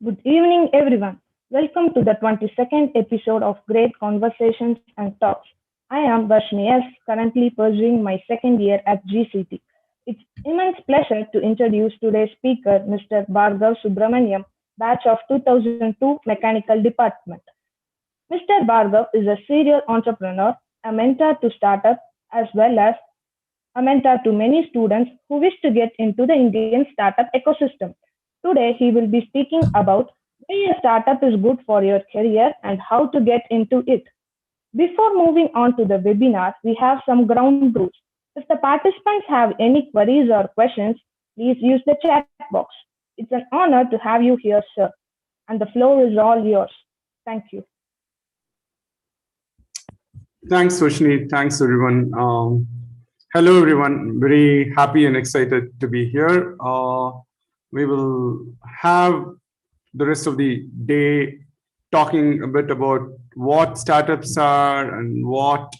Good evening, everyone. Welcome to the 22nd episode of Great Conversations and Talks. I am Varshini S., currently pursuing my second year at GCT. It's immense pleasure to introduce today's speaker, Mr. Bhargav Subramaniam, batch of 2002 Mechanical Department. Mr. Bhargav is a serial entrepreneur, a mentor to startups, as well as a mentor to many students who wish to get into the Indian startup ecosystem. Today, he will be speaking about why a startup is good for your career and how to get into it. Before moving on to the webinar, we have some ground rules. If the participants have any queries or questions, please use the chat box. It's an honor to have you here, sir, and the floor is all yours. Thank you. Thanks, Soshni. Thanks, everyone. Hello, everyone. Very happy and excited to be here. We will have the rest of the day talking a bit about what startups are and what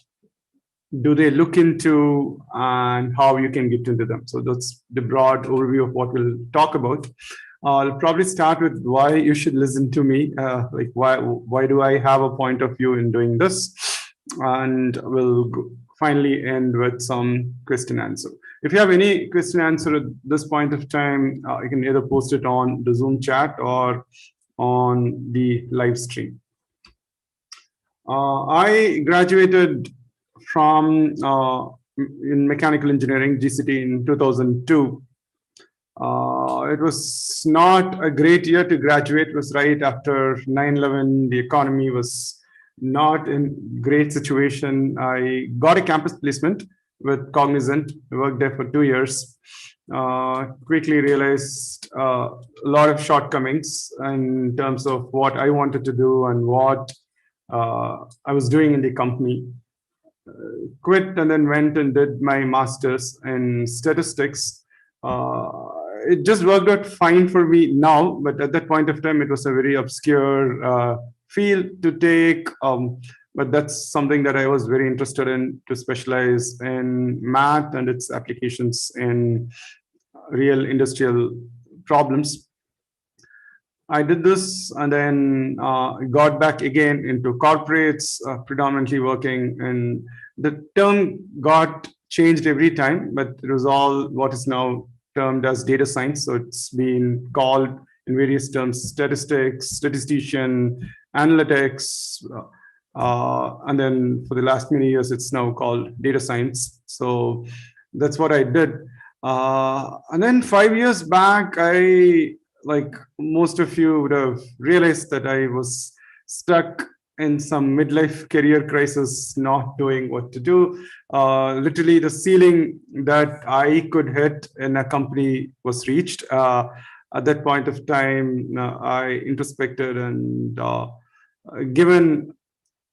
do they look into and how you can get into them. So that's the broad overview of what we'll talk about. I'll probably start with why you should listen to me. Like why do I have a point of view in doing this? And we'll finally end with some question answer. If you have any question answer at this point of time, you can either post it on the Zoom chat or on the live stream. I graduated from in mechanical engineering, GCT, in 2002. It was not a great year to graduate. It was right after 9/11. The economy was not in great situation. I got a campus placement with Cognizant. I worked there for 2 years. Quickly realized a lot of shortcomings in terms of what I wanted to do and what I was doing in the company. Quit and then went and did my master's in statistics. It just worked out fine for me now, but at that point of time, it was a very obscure field to take. But that's something that I was very interested in, to specialize in math and its applications in real industrial problems. I did this and then got back again into corporates, predominantly working, and the term got changed every time, but it was all what is now termed as data science. So it's been called in various terms: statistics, statistician, analytics, and then for the last many years, it's now called data science. So that's what I did. And then 5 years back, like most of you would have realized that I was stuck in some midlife career crisis, not knowing what to do. Literally, the ceiling that I could hit in a company was reached. At that point of time, I introspected and given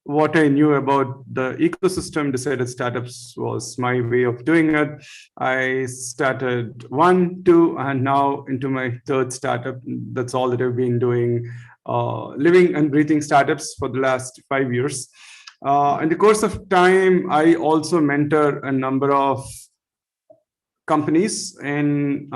what I knew about the ecosystem, decided startups was my way of doing it. I started 1, 2, and now into my third startup. That's all that I've been doing, living and breathing startups for the last 5 years. In the course of time, I also mentor a number of companies and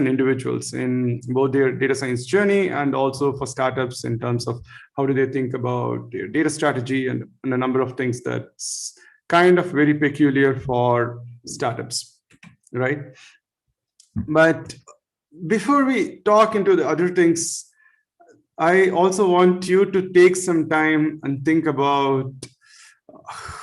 individuals in both their data science journey and also for startups in terms of how do they think about their data strategy and a number of things that's kind of very peculiar for startups, right? But before we talk into the other things, I also want you to take some time and think about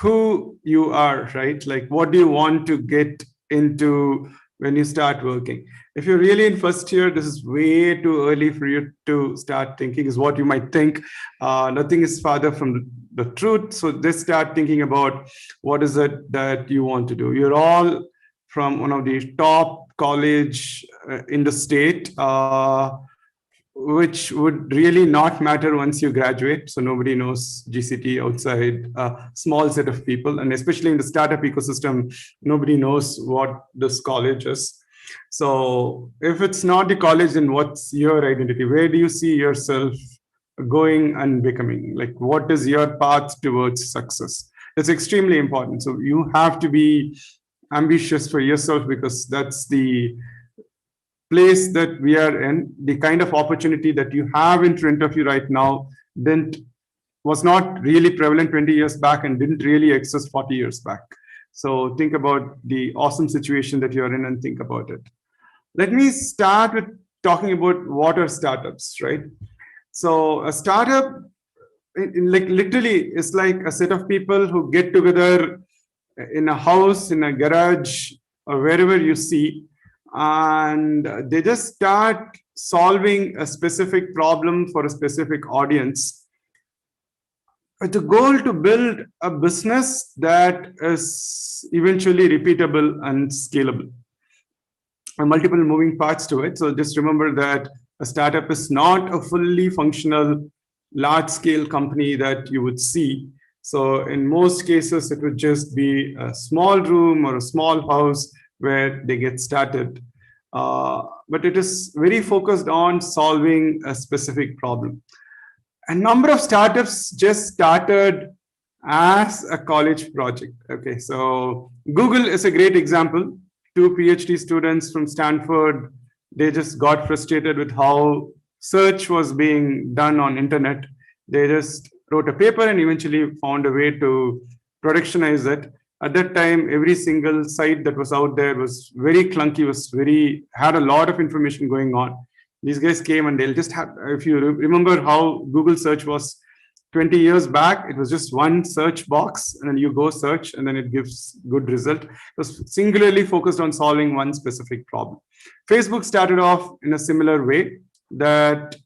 who you are, right? Like, what do you want to get into when you start working? If you're really in first year, this is way too early for you to start thinking, is what you might think. Nothing is farther from the truth. So just start thinking about what is it that you want to do. You're all from one of the top college in the state, which would really not matter once you graduate. So nobody knows GCT outside a small set of people. And especially in the startup ecosystem, nobody knows what this college is. So if it's not the college, then what's your identity? Where do you see yourself going and becoming? Like, what is your path towards success? It's extremely important. So you have to be ambitious for yourself, because that's the place that we are in, the kind of opportunity that you have in front of you right now, didn't was not really prevalent 20 years back and didn't really exist 40 years back. So think about the awesome situation that you're in and think about it. Let me start with talking about what are startups, right? So a startup, like literally, is like a set of people who get together in a house, in a garage, or wherever you see, and they just start solving a specific problem for a specific audience, with the goal to build a business that is eventually repeatable and scalable. Multiple moving parts to it. So just remember that a startup is not a fully functional, large scale company that you would see. So in most cases, it would just be a small room or a small house where they get started. But it is very focused on solving a specific problem. A number of startups just started as a college project. Okay, so Google is a great example. Two PhD students from Stanford, they just got frustrated with how search was being done on internet. They just wrote a paper and eventually found a way to productionize it. At that time, every single site that was out there was very clunky, had a lot of information going on. These guys came and they'll just have, if you remember how Google search was 20 years back, it was just one search box and then you go search and then it gives good result. It was singularly focused on solving one specific problem. Facebook started off in a similar way, that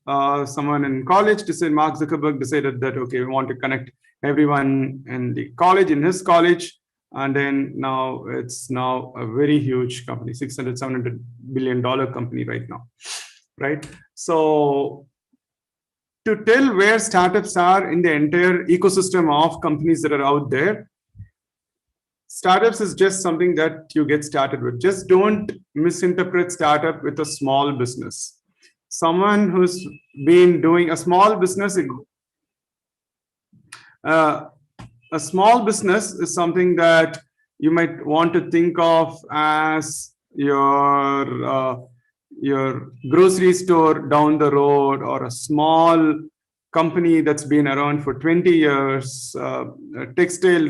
someone in college decided, Mark Zuckerberg decided that, okay, we want to connect everyone in the college, in his college. And then now it's now a very huge company, $600-700 billion company right now, right? So to tell where startups are in the entire ecosystem of companies that are out there, startups is just something that you get started with. Just don't misinterpret startup with a small business. Someone who's been doing a small business, a small business is something that you might want to think of as your grocery store down the road, or a small company that's been around for 20 years, a textile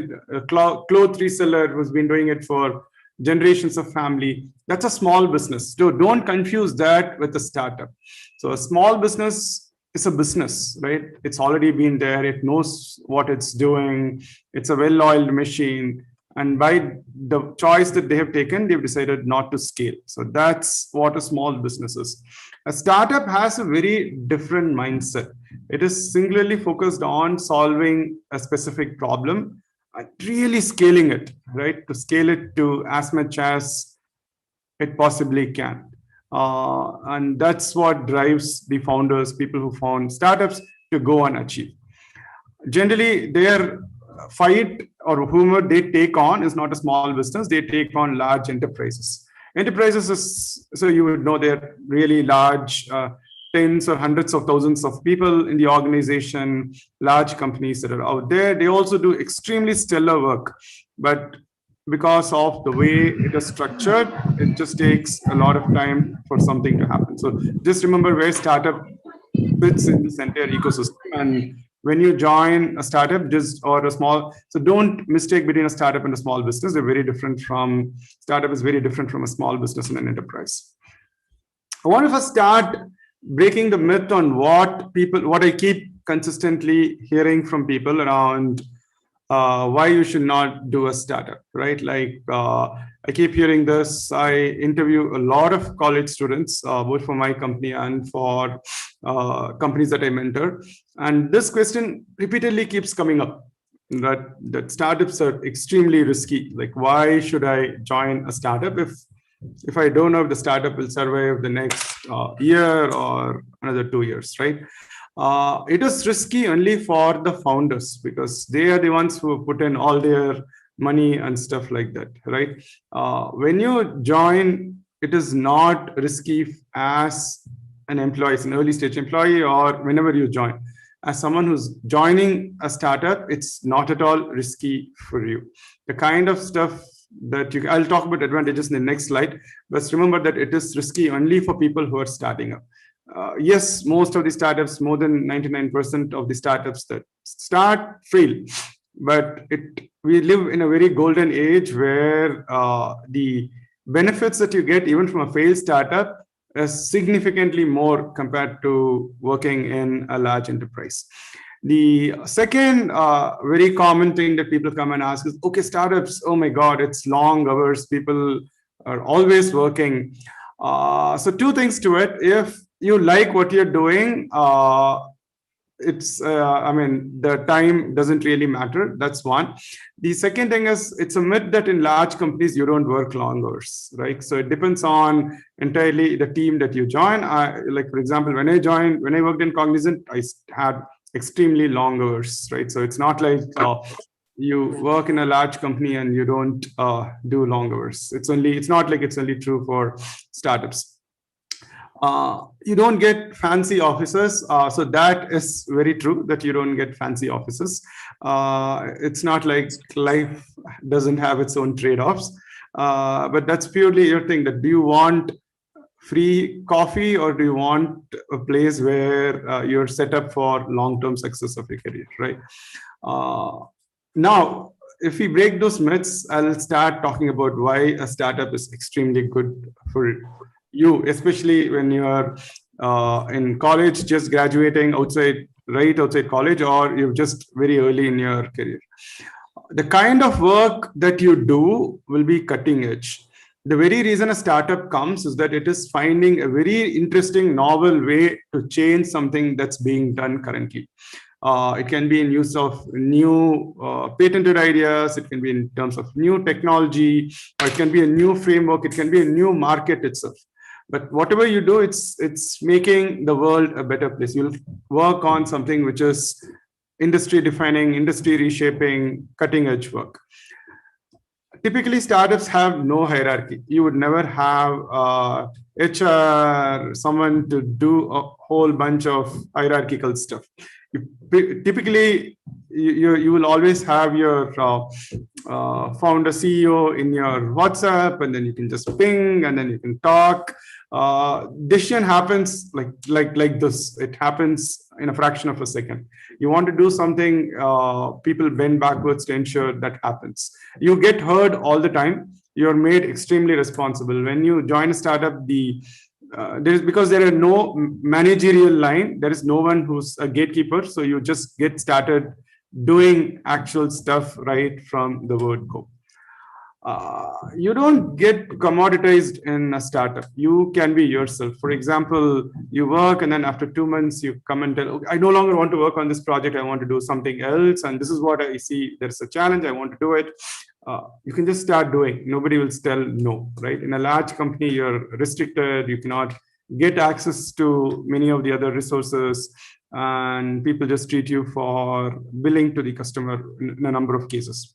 cloth reseller who's been doing it for generations of family. That's a small business. So don't confuse that with a startup. So a small business is a business, right? It's already been there. It knows what it's doing. It's a well-oiled machine. And by the choice that they have taken, they've decided not to scale. So that's what a small business is. A startup has a very different mindset. It is singularly focused on solving a specific problem and really scaling it, right? To scale it to as much as it possibly can. And that's what drives the founders, people who found startups, to go and achieve. Generally, their fight or whomever they take on is not a small business. They take on large enterprises. Enterprises is, so you would know, they're really large, tens or hundreds of thousands of people in the organization, large companies that are out there. They also do extremely stellar work, but because of the way it is structured, it just takes a lot of time for something to happen. So just remember where startup fits in this entire ecosystem. And when you join a startup, or a small, so don't mistake between a startup and a small business. They're very different from, startup is very different from a small business and an enterprise. I want to first start breaking the myth on what I keep consistently hearing from people around why you should not do a startup, right? Like I keep hearing this. I interview a lot of college students, both for my company and for companies that I mentor. And this question repeatedly keeps coming up, that startups are extremely risky. Like, why should I join a startup if I don't know if the startup will survive the next year or another 2 years, right? It is risky only for the founders, because they are the ones who put in all their money and stuff like that, right? When you join, it is not risky as an employee, as an early stage employee, or whenever you join. As someone who's joining a startup, it's not at all risky for you. The kind of stuff that I'll talk about advantages in the next slide, but remember that it is risky only for people who are starting up. Yes, most of the startups, more than 99% of the startups that start fail, but we live in a very golden age where the benefits that you get even from a failed startup is significantly more compared to working in a large enterprise. The second very common thing that people come and ask is, okay, startups, oh my God, it's long hours. People are always working. So two things to it. If you like what you're doing, I mean, the time doesn't really matter. That's one. The second thing is, it's a myth that in large companies you don't work long hours, right? So it depends on entirely the team that you join. Like, for example, when I worked in Cognizant, I had extremely long hours, right? So it's not like you work in a large company and you don't do long hours. It's not like it's only true for startups. You don't get fancy offices. So that is very true that you don't get fancy offices. It's not like life doesn't have its own trade-offs. But that's purely your thing, that do you want free coffee or do you want a place where you're set up for long-term success of your career, right? Now, if we break those myths, I'll start talking about why a startup is extremely good for you, especially when you're in college, just graduating right outside college, or you're just very early in your career. The kind of work that you do will be cutting edge. The very reason a startup comes is that it is finding a very interesting, novel way to change something that's being done currently. It can be in use of new patented ideas. It can be in terms of new technology, or it can be a new framework. It can be a new market itself. But whatever you do, it's making the world a better place. You'll work on something which is industry defining, industry reshaping, cutting edge work. Typically, startups have no hierarchy. You would never have HR, someone to do a whole bunch of hierarchical stuff. Typically, you will always have your founder CEO in your WhatsApp, and then you can just ping, and then you can talk. Decision happens like this. It happens in a fraction of a second. You want to do something, people bend backwards to ensure that happens. You get heard all the time. You're made extremely responsible. When you join a startup, because there are no managerial line, there is no one who's a gatekeeper. So you just get started doing actual stuff right from the word go. You don't get commoditized in a startup. You can be yourself. For example, you work and then after 2 months you come and tell, okay, I no longer want to work on this project. I want to do something else. And this is what I see. There's a challenge. I want to do it. You can just start doing. Nobody will tell no, right? In a large company, you're restricted. You cannot get access to many of the other resources. And people just treat you for billing to the customer in a number of cases.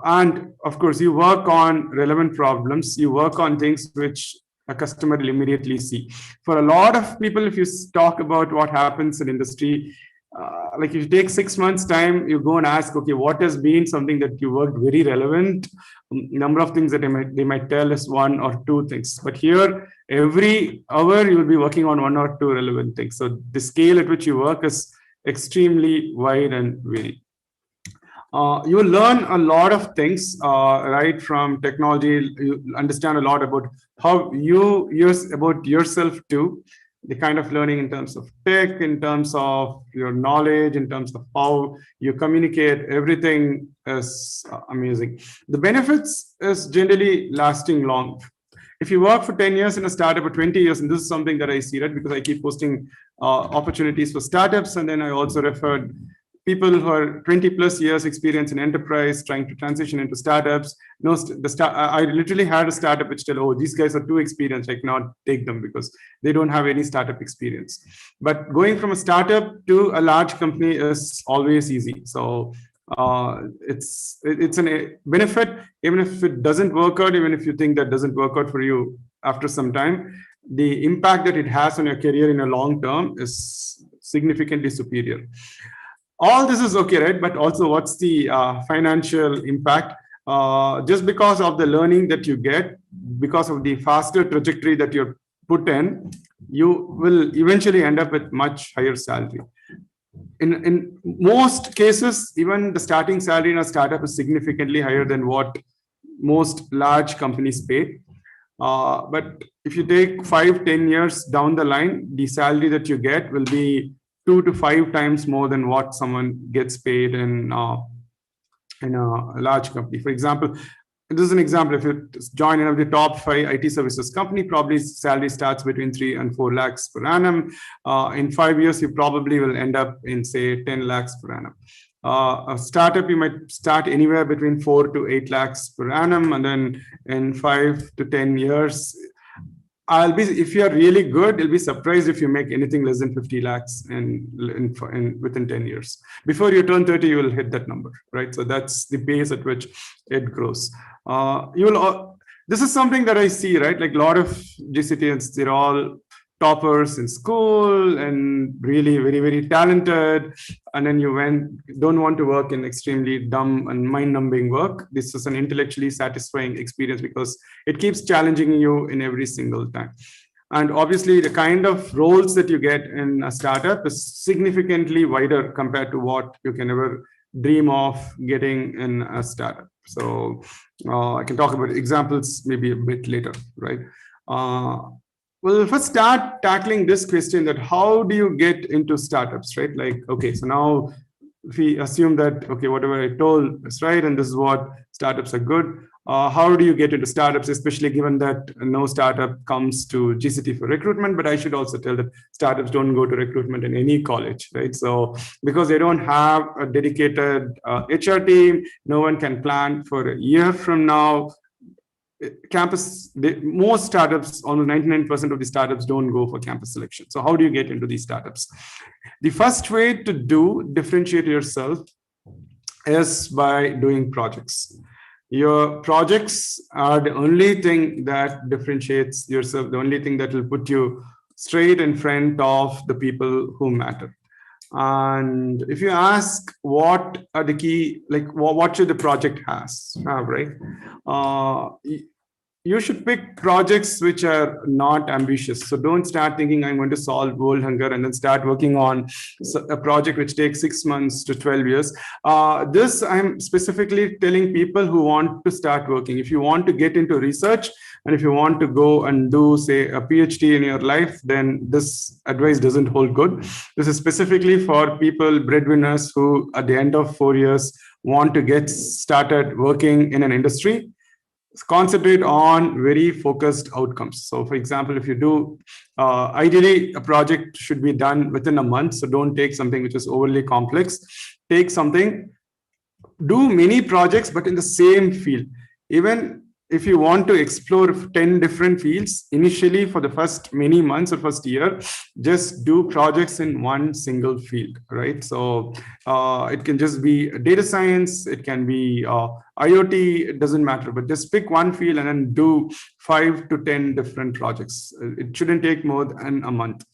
And of course, you work on relevant problems. You work on things which a customer will immediately see. For a lot of people, if you talk about what happens in industry, like if you take 6 months time, you go and ask, okay, what has been something that you worked very relevant? Number of things that they might tell is 1 or 2 things. But here, every hour you will be working on 1 or 2 relevant things. So the scale at which you work is extremely wide and varied. You will learn a lot of things, right, from technology. You understand a lot about how you use about yourself too. The kind of learning in terms of tech, in terms of your knowledge, in terms of how you communicate, everything is amazing. The benefits is generally lasting long. If you work for 10 years in a startup or 20 years, and this is something that I see, right, because I keep posting opportunities for startups, and then I also referred people who are 20 plus years experience in enterprise trying to transition into startups. I literally had a startup which said, oh, these guys are too experienced, I cannot take them because they don't have any startup experience. But going from a startup to a large company is always easy. So it's a benefit, even if it doesn't work out, even if you think that doesn't work out for you after some time, the impact that it has on your career in a long term is significantly superior. All this is okay, right? But also, what's the financial impact? just because of the learning that you get, because of the faster trajectory that you're put in, you will eventually end up with much higher salary. In most cases, even the starting salary in a startup is significantly higher than what most large companies pay. But if you take 5-10 years down the line, the salary that you get will be 2 to 5 times more than what someone gets paid in a large company. For example, this is an example. If you join one of the top 5 IT services company, probably salary starts between 3 and 4 lakhs per annum. In 5 years, you probably will end up in, say, 10 lakhs per annum. A startup, you might start anywhere between 4 to 8 lakhs per annum, and then in 5 to 10 years, if you're really good, you'll be surprised if you make anything less than 50 lakhs within 10 years. Before you turn 30, you will hit that number, right? So that's the pace at which it grows. This is something that I see, right? Like a lot of GCTs, they're all toppers in school and really very, very talented. And then you don't want to work in extremely dumb and mind-numbing work. This is an intellectually satisfying experience because it keeps challenging you in every single time. And obviously, the kind of roles that you get in a startup is significantly wider compared to what you can ever dream of getting in a startup. So I can talk about examples maybe a bit later, right? Well, first start tackling this question that how do you get into startups, right? Like, okay, so now if we assume that, okay, whatever I told is right, and this is what startups are good, how do you get into startups, especially given that no startup comes to GCT for recruitment, but I should also tell that startups don't go to recruitment in any college, right? So because they don't have a dedicated HR team, no one can plan for a year from now. Most startups, almost 99% of the startups don't go for campus selection. So how do you get into these startups? The first way to differentiate yourself is by doing projects. Your projects are the only thing that differentiates yourself, the only thing that will put you straight in front of the people who matter. And if you ask what are the key, like what should the project have, right? You should pick projects which are not ambitious. So don't start thinking I'm going to solve world hunger and then start working on a project which takes 6 months to 12 years. This I'm specifically telling people who want to start working. If you want to get into research and if you want to go and do, say, a PhD in your life, then this advice doesn't hold good. This is specifically for people, breadwinners, who at the end of 4 years want to get started working in an industry. Concentrate on very focused outcomes. So for example, if you do, ideally a project should be done within a month. So don't take something which is overly complex. Take something, do many projects, but in the same field. Even if you want to explore 10 different fields, initially for the first many months or first year, just do projects in one single field, right? So it can just be data science, it can be IoT, it doesn't matter, but just pick one field and then do 5 to 10 different projects. It shouldn't take more than a month.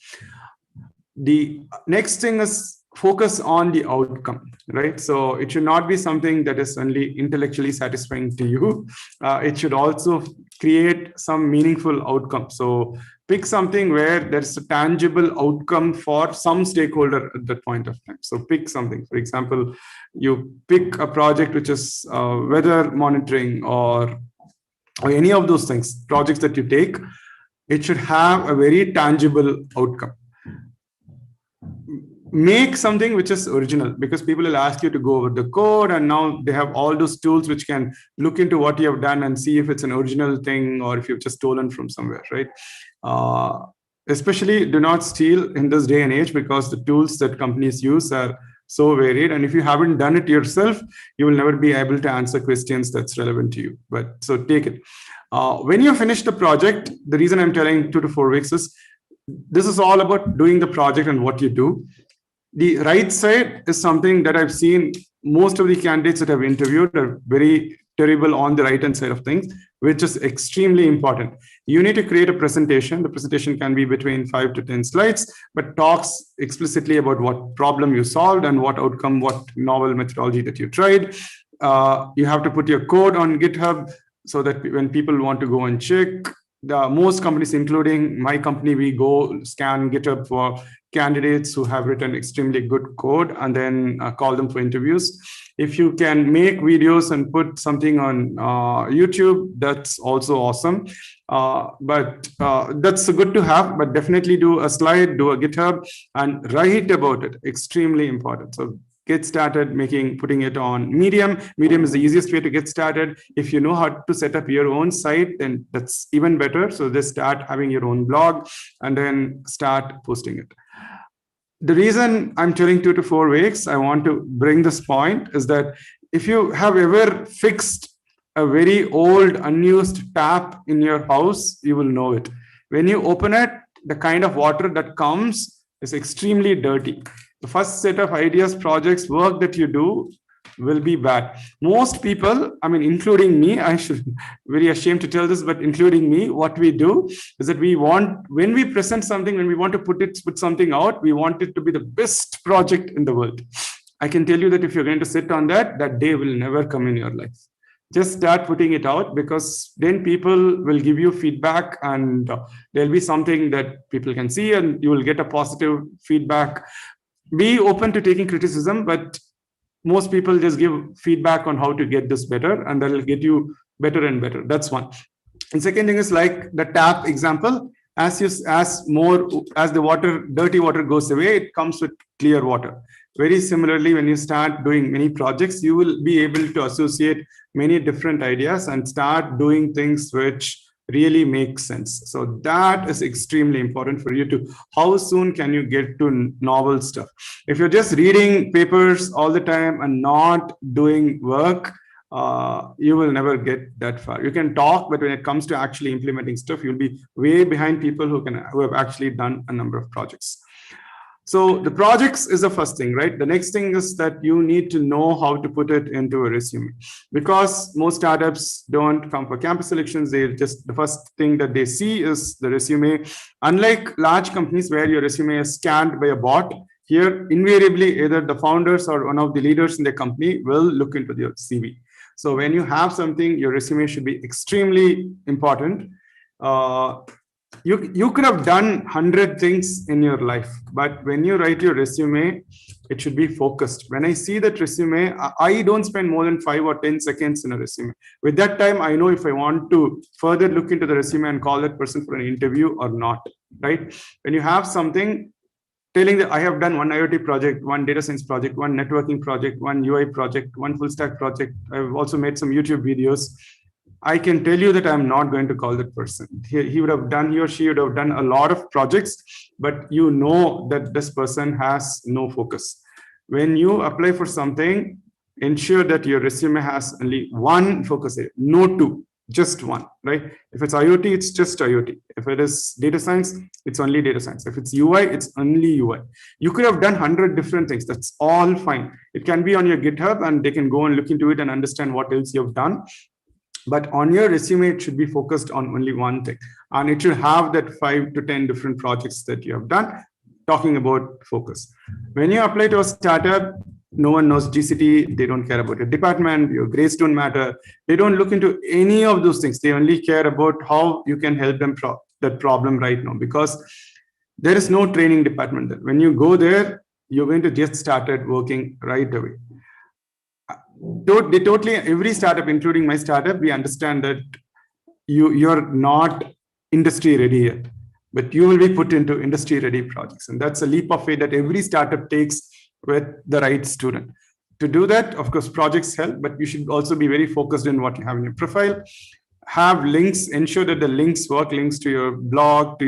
The next thing is focus on the outcome, right? So it should not be something that is only intellectually satisfying to you. It should also create some meaningful outcome. So pick something where there's a tangible outcome for some stakeholder at that point of time. So pick something. For example, you pick a project which is weather monitoring or any of those things, projects that you take, it should have a very tangible outcome. Make something which is original, because people will ask you to go over the code, and now they have all those tools which can look into what you have done and see if it's an original thing or if you've just stolen from somewhere, right? Especially do not steal in this day and age, because the tools that companies use are so varied, and if you haven't done it yourself, you will never be able to answer questions that's relevant to you. But so take it. When you finish the project, the reason I'm telling 2 to 4 weeks is this is all about doing the project and what you do. The right side is something that I've seen most of the candidates that I've interviewed are very terrible on the right hand side of things, which is extremely important. You need to create a presentation. The presentation can be between 5 to 10 slides, but talks explicitly about what problem you solved and what outcome, what novel methodology that you tried. You have to put your code on GitHub so that when people want to go and check, most companies, including my company, we go scan GitHub for candidates who have written extremely good code and then call them for interviews. If you can make videos and put something on YouTube, that's also awesome. But that's good to have, but definitely do a slide, do a GitHub and write about it. Extremely important. So get started putting it on Medium. Medium is the easiest way to get started. If you know how to set up your own site, then that's even better. So just start having your own blog and then start posting it. The reason I'm telling 2 to 4 weeks, I want to bring this point is that if you have ever fixed a very old unused tap in your house, you will know it. When you open it, the kind of water that comes is extremely dirty. The first set of ideas, projects, work that you do will be bad. Most people, I mean, including me, I should very ashamed to tell this, but including me, what we do is that when we present something, when we want to put something out, we want it to be the best project in the world. I can tell you that if you're going to sit on that day will never come in your life. Just start putting it out, because then people will give you feedback and there'll be something that people can see and you will get a positive feedback. Be open to taking criticism, but most people just give feedback on how to get this better and that'll get you better and better. That's one. And second thing is like the tap example. As the dirty water goes away, it comes with clear water. Very similarly, when you start doing many projects, you will be able to associate many different ideas and start doing things which really make sense. So that is extremely important for you to, how soon can you get to novel stuff? If you're just reading papers all the time and not doing work, you will never get that far. You can talk, but when it comes to actually implementing stuff, you'll be way behind people who have actually done a number of projects. So the projects is the first thing, right? The next thing is that you need to know how to put it into a resume, because most startups don't come for campus selections. The first thing that they see is the resume. Unlike large companies where your resume is scanned by a bot, here invariably either the founders or one of the leaders in the company will look into your CV. So when you have something, your resume should be extremely important. You could have done 100 things in your life, but when you write your resume, it should be focused. When I see that resume, I don't spend more than 5 or 10 seconds in a resume. With that time, I know if I want to further look into the resume and call that person for an interview or not, right? When you have something telling that I have done one IoT project, one data science project, one networking project, one UI project, one full stack project. I've also made some YouTube videos. I can tell you that I'm not going to call that person. He or she would have done a lot of projects, but you know that this person has no focus. When you apply for something, ensure that your resume has only one focus area, no two, just one, right? If it's IoT, it's just IoT. If it is data science, it's only data science. If it's UI, it's only UI. You could have done 100 different things. That's all fine. It can be on your GitHub and they can go and look into it and understand what else you've done. But on your resume, it should be focused on only one thing. And it should have that 5 to 10 different projects that you have done, talking about focus. When you apply to a startup, no one knows GCT. They don't care about your department, your grades don't matter. They don't look into any of those things. They only care about how you can help them that problem right now, because there is no training department there. When you go there, you're going to just started working right away. Every startup, including my startup, we understand that you're not industry ready yet, but you will be put into industry ready projects. And that's a leap of faith that every startup takes with the right student. To do that, of course, projects help, but you should also be very focused in what you have in your profile. Have links, ensure that the links work, links to your blog,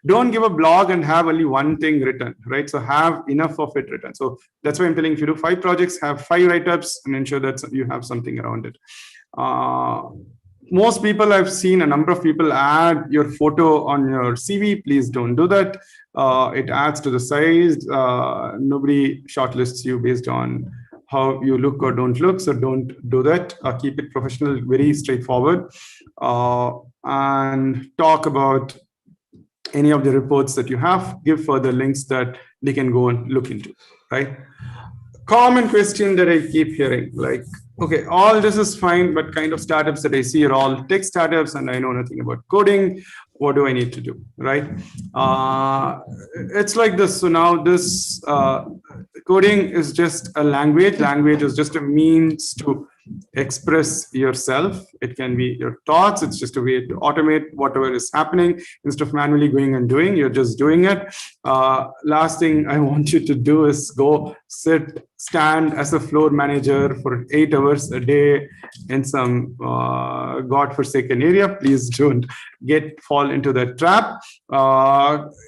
don't give a blog and have only one thing written, right? So have enough of it written. So that's why I'm telling you, if you do 5 projects, have 5 write-ups and ensure that you have something around it. Most people, I've seen a number of people add your photo on your CV. Please don't do that. It adds to the size. Nobody shortlists you based on how you look or don't look. So don't do that. Keep it professional, very straightforward. And talk about any of the reports that you have. Give further links that they can go and look into, right? common question that I keep hearing, like, okay, all this is fine, but kind of startups that I see are all tech startups and I know nothing about coding. What do I need to do, right? It's like this. So now this coding is just a language. Language is just a means to express yourself. It can be your thoughts. It's just a way to automate whatever is happening. Instead of manually going and doing, you're just doing it. Last thing I want you to do is go stand as a floor manager for 8 hours a day in some godforsaken area. Please don't fall into that trap.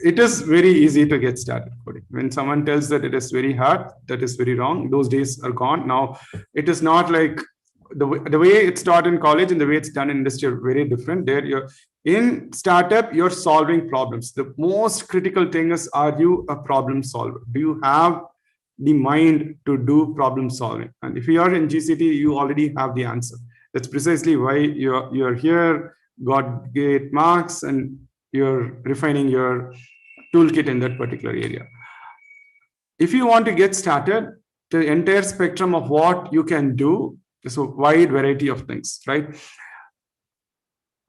It is very easy to get started coding. When someone tells that it is very hard, that is very wrong. Those days are gone. Now, it is not like the way it's taught in college and the way it's done in industry are very different. There, you're in startup, you're solving problems. The most critical thing is, are you a problem solver? Do you have the mind to do problem solving? And if you are in GCT, you already have the answer. That's precisely why you're here, got great marks, and you're refining your toolkit in that particular area. If you want to get started, the entire spectrum of what you can do is a wide variety of things, right?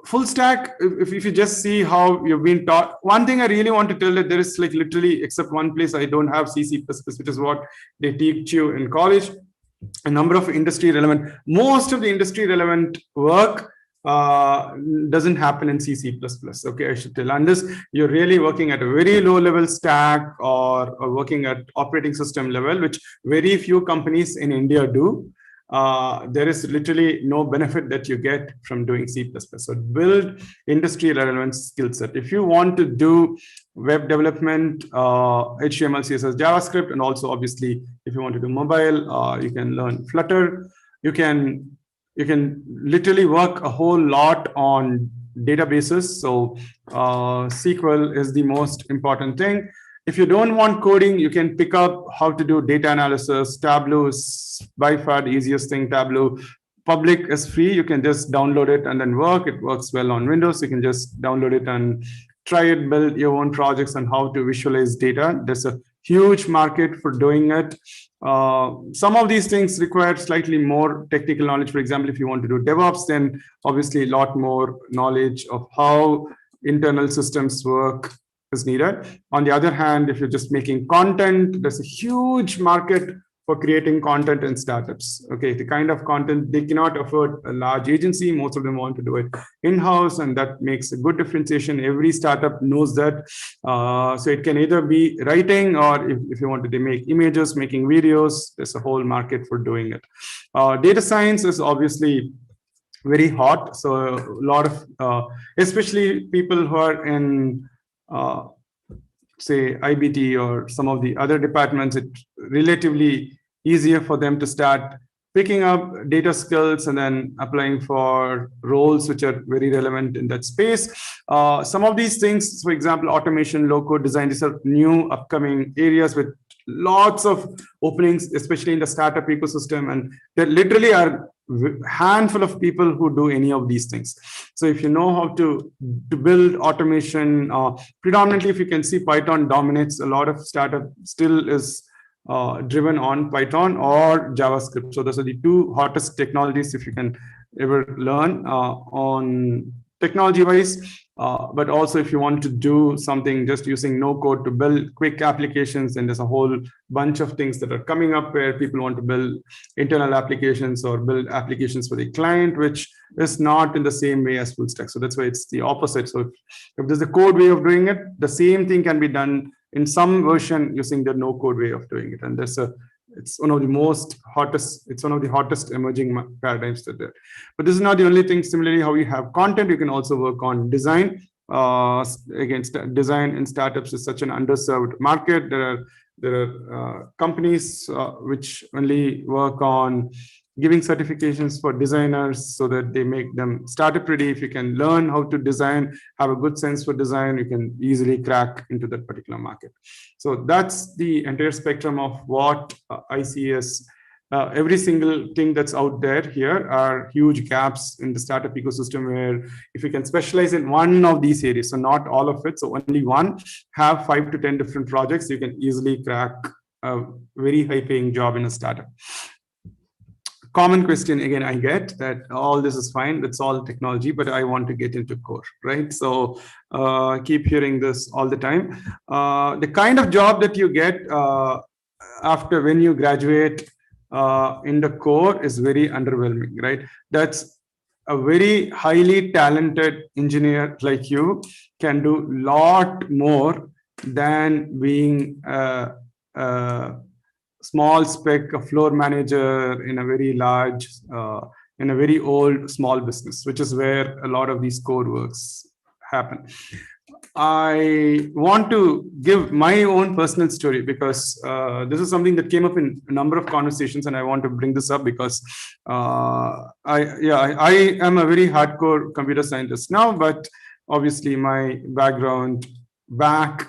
Full stack, if you just see how you've been taught, one thing I really want to tell that there is like literally, except one place, I don't have C++, which is what they teach you in college. A number of industry relevant, most of the industry relevant work doesn't happen in C++. Okay, I should tell. Unless you're really working at a very low level stack or working at operating system level, which very few companies in India do. There is literally no benefit that you get from doing C++. So build industry relevant skill set. If you want to do web development, HTML, CSS, JavaScript, and also obviously if you want to do mobile, you can learn Flutter. You can literally work a whole lot on databases. So SQL is the most important thing. If you don't want coding, you can pick up how to do data analysis. Tableau is by far the easiest thing. Tableau public is free. You can just download it and then work. It works well on Windows. You can just download it and try it, build your own projects on how to visualize data. There's a huge market for doing it. Some of these things require slightly more technical knowledge. For example, if you want to do DevOps, then obviously a lot more knowledge of how internal systems work is needed. On the other hand, if you're just making content, there's a huge market for creating content in startups. Okay, the kind of content they cannot afford a large agency. Most of them want to do it in-house, and that makes a good differentiation. Every startup knows that. So it can either be writing, or if you want to make images, making videos, there's a whole market for doing it. Data science is obviously very hot. So a lot of, especially people who are in say IBT or some of the other departments, it's relatively easier for them to start picking up data skills and then applying for roles which are very relevant in that space. Some of these things, for example, automation, low-code design, these are new upcoming areas with lots of openings, especially in the startup ecosystem. And there literally are a handful of people who do any of these things. So if you know how to build automation, predominantly, if you can see, Python dominates. A lot of startup still is driven on Python or JavaScript. So those are the two hottest technologies if you can ever learn on technology-wise. But also if you want to do something just using no code to build quick applications, then there's a whole bunch of things that are coming up where people want to build internal applications or build applications for the client, which is not in the same way as full stack. So that's why it's the opposite. So if there's a code way of doing it, the same thing can be done in some version using the no code way of doing it. And it's one of the hottest emerging paradigms that there. But this is not the only thing. Similarly, how you have content, you can also work on design. Again, design in startups is such an underserved market. There are companies which only work on giving certifications for designers so that they make them startup ready. If you can learn how to design, have a good sense for design, you can easily crack into that particular market. So that's the entire spectrum of what I see as every single thing that's out there. Here are huge gaps in the startup ecosystem where if you can specialize in one of these areas, so not all of it, so only one, have 5 to 10 different projects, you can easily crack a very high paying job in a startup. Common question again I get that all this is fine, that's all technology, but I want to get into core, right? So keep hearing this all the time. The kind of job that you get after when you graduate in the core is very underwhelming, right? That's a very highly talented engineer like you can do a lot more than being a small spec, a floor manager in a very large, in a very old small business, which is where a lot of these core works happen. I want to give my own personal story because this is something that came up in a number of conversations, and I want to bring this up because I am a very hardcore computer scientist now, but obviously my background back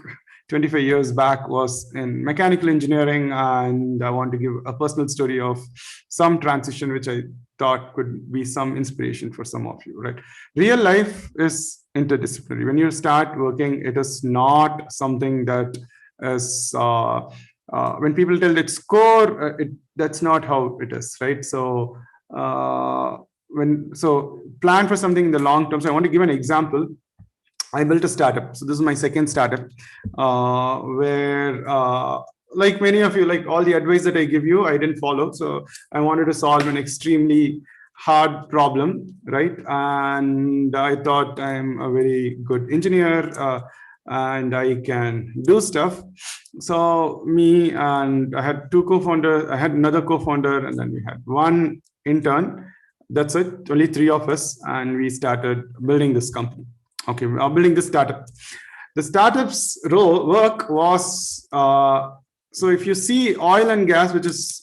25 years back was in mechanical engineering, and I want to give a personal story of some transition which I thought could be some inspiration for some of you, right? Real life is interdisciplinary. When you start working, it is not something that is, when people tell it's core, that's not how it is, right? So, plan for something in the long term. So I want to give an example. I built a startup. So this is my second startup, where like many of you, like all the advice that I give you, I didn't follow. So I wanted to solve an extremely hard problem, right? And I thought I'm a very good engineer and I can do stuff. So me and I had two co-founders, I had another co-founder, and then we had one intern. That's it, only three of us. And we started building this company. Okay, we are building this startup. The startup's work was, so if you see oil and gas, which is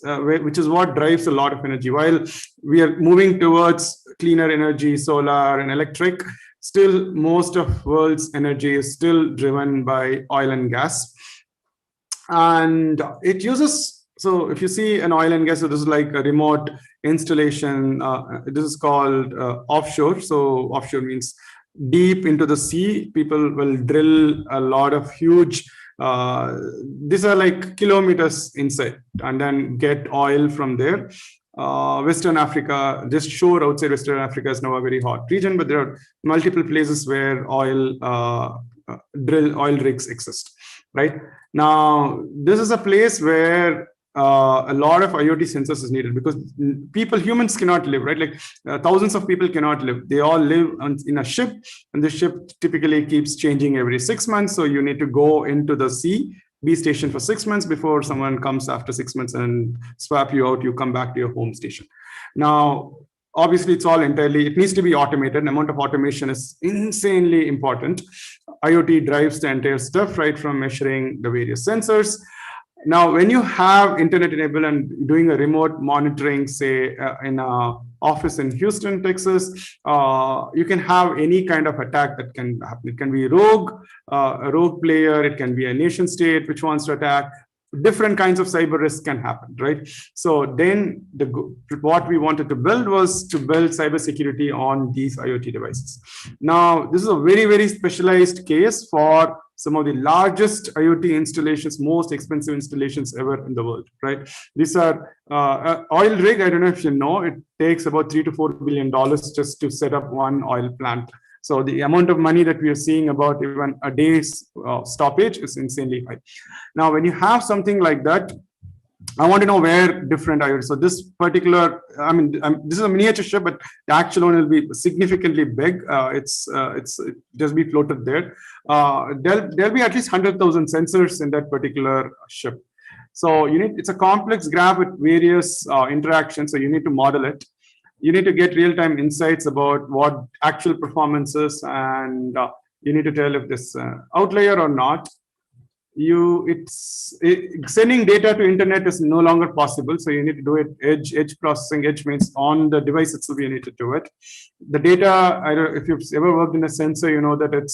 what drives a lot of energy, while we are moving towards cleaner energy, solar and electric, still most of world's energy is still driven by oil and gas. And it uses, so if you see an oil and gas, so this is like a remote installation. This is called offshore. So offshore means deep into the sea. People will drill a lot of huge, these are like kilometers inside, and then get oil from there. Western Africa, just shore outside Western Africa is now a very hot region, but there are multiple places where oil rigs exist, right? Now, this is a place where a lot of IoT sensors is needed because humans cannot live, right? Like thousands of people cannot live. They all live in a ship, and the ship typically keeps changing every 6 months. So you need to go into the sea, be stationed for 6 months before someone comes after 6 months and swap you out. You come back to your home station. Now, obviously, it needs to be automated. The amount of automation is insanely important. IoT drives the entire stuff, right from measuring the various sensors. Now, when you have internet enabled and doing a remote monitoring, say in an office in Houston, Texas, you can have any kind of attack that can happen. It can be a rogue player. It can be a nation state which wants to attack. Different kinds of cyber risk can happen, right? So then what we wanted to build was to build cybersecurity on these IoT devices. Now, this is a very, very specialized case for some of the largest IoT installations, most expensive installations ever in the world, right? These are oil rig. I don't know if you know, it takes about $3 to $4 billion just to set up one oil plant. So the amount of money that we are seeing about even a day's stoppage is insanely high. Now, when you have something like that, I want to know where different IoT. So this particular, this is a miniature ship, but the actual one will be significantly big. It's just be floated there. There'll be at least 100,000 sensors in that particular ship. So it's a complex graph with various interactions. So you need to model it. You need to get real-time insights about what actual performance is, and you need to tell if this outlier or not. Sending data to internet is no longer possible, so you need to do it edge processing. Edge means on the device itself you need to do it. The data, I don't know if you've ever worked in a sensor, you know that it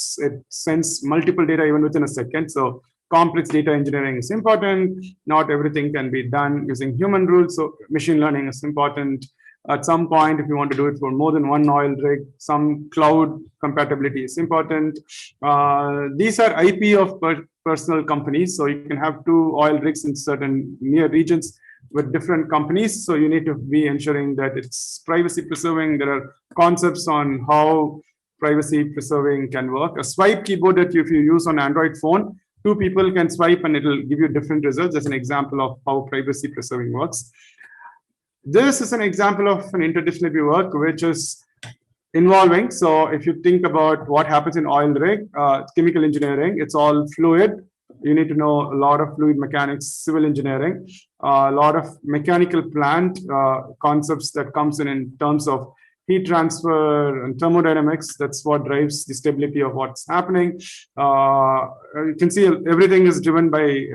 sends multiple data even within a second. So complex data engineering is important. Not everything can be done using human rules, so machine learning is important. At some point, if you want to do it for more than one oil rig, some cloud compatibility is important. These are IP of personal companies, so you can have two oil rigs in certain near regions with different companies. So you need to be ensuring that it's privacy preserving. There are concepts on how privacy preserving can work. A swipe keyboard that if you use on Android phone, two people can swipe and it'll give you different results. As an example of how privacy preserving works. This is an example of an interdisciplinary work which is involving. So if you think about what happens in oil rig, chemical engineering, it's all fluid. You need to know a lot of fluid mechanics, civil engineering, a lot of mechanical plant concepts that comes in terms of heat transfer and thermodynamics. That's what drives the stability of what's happening. You can see everything is driven by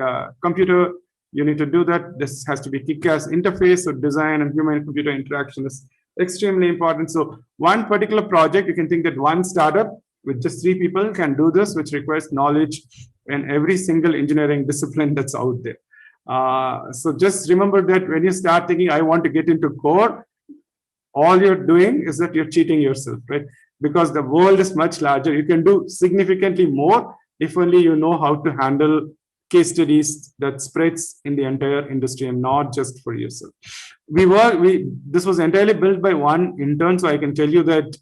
computer. You need to do that. This has to be kick-ass interface. So design and human-computer interaction is extremely important. So one particular project, you can think that one startup with just 3 people can do this, which requires knowledge in every single engineering discipline that's out there. So just remember that when you start thinking, I want to get into core, all you're doing is that you're cheating yourself, right? Because the world is much larger. You can do significantly more if only you know how to handle case studies that spreads in the entire industry and not just for yourself. This was entirely built by one intern, so I can tell you that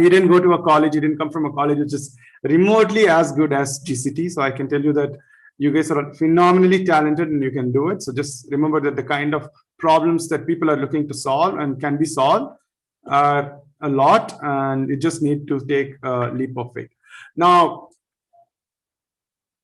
he didn't go to a college, he didn't come from a college which is remotely as good as GCT. So I can tell you that you guys are phenomenally talented and you can do it. So just remember that the kind of problems that people are looking to solve and can be solved are a lot, and you just need to take a leap of faith. Now,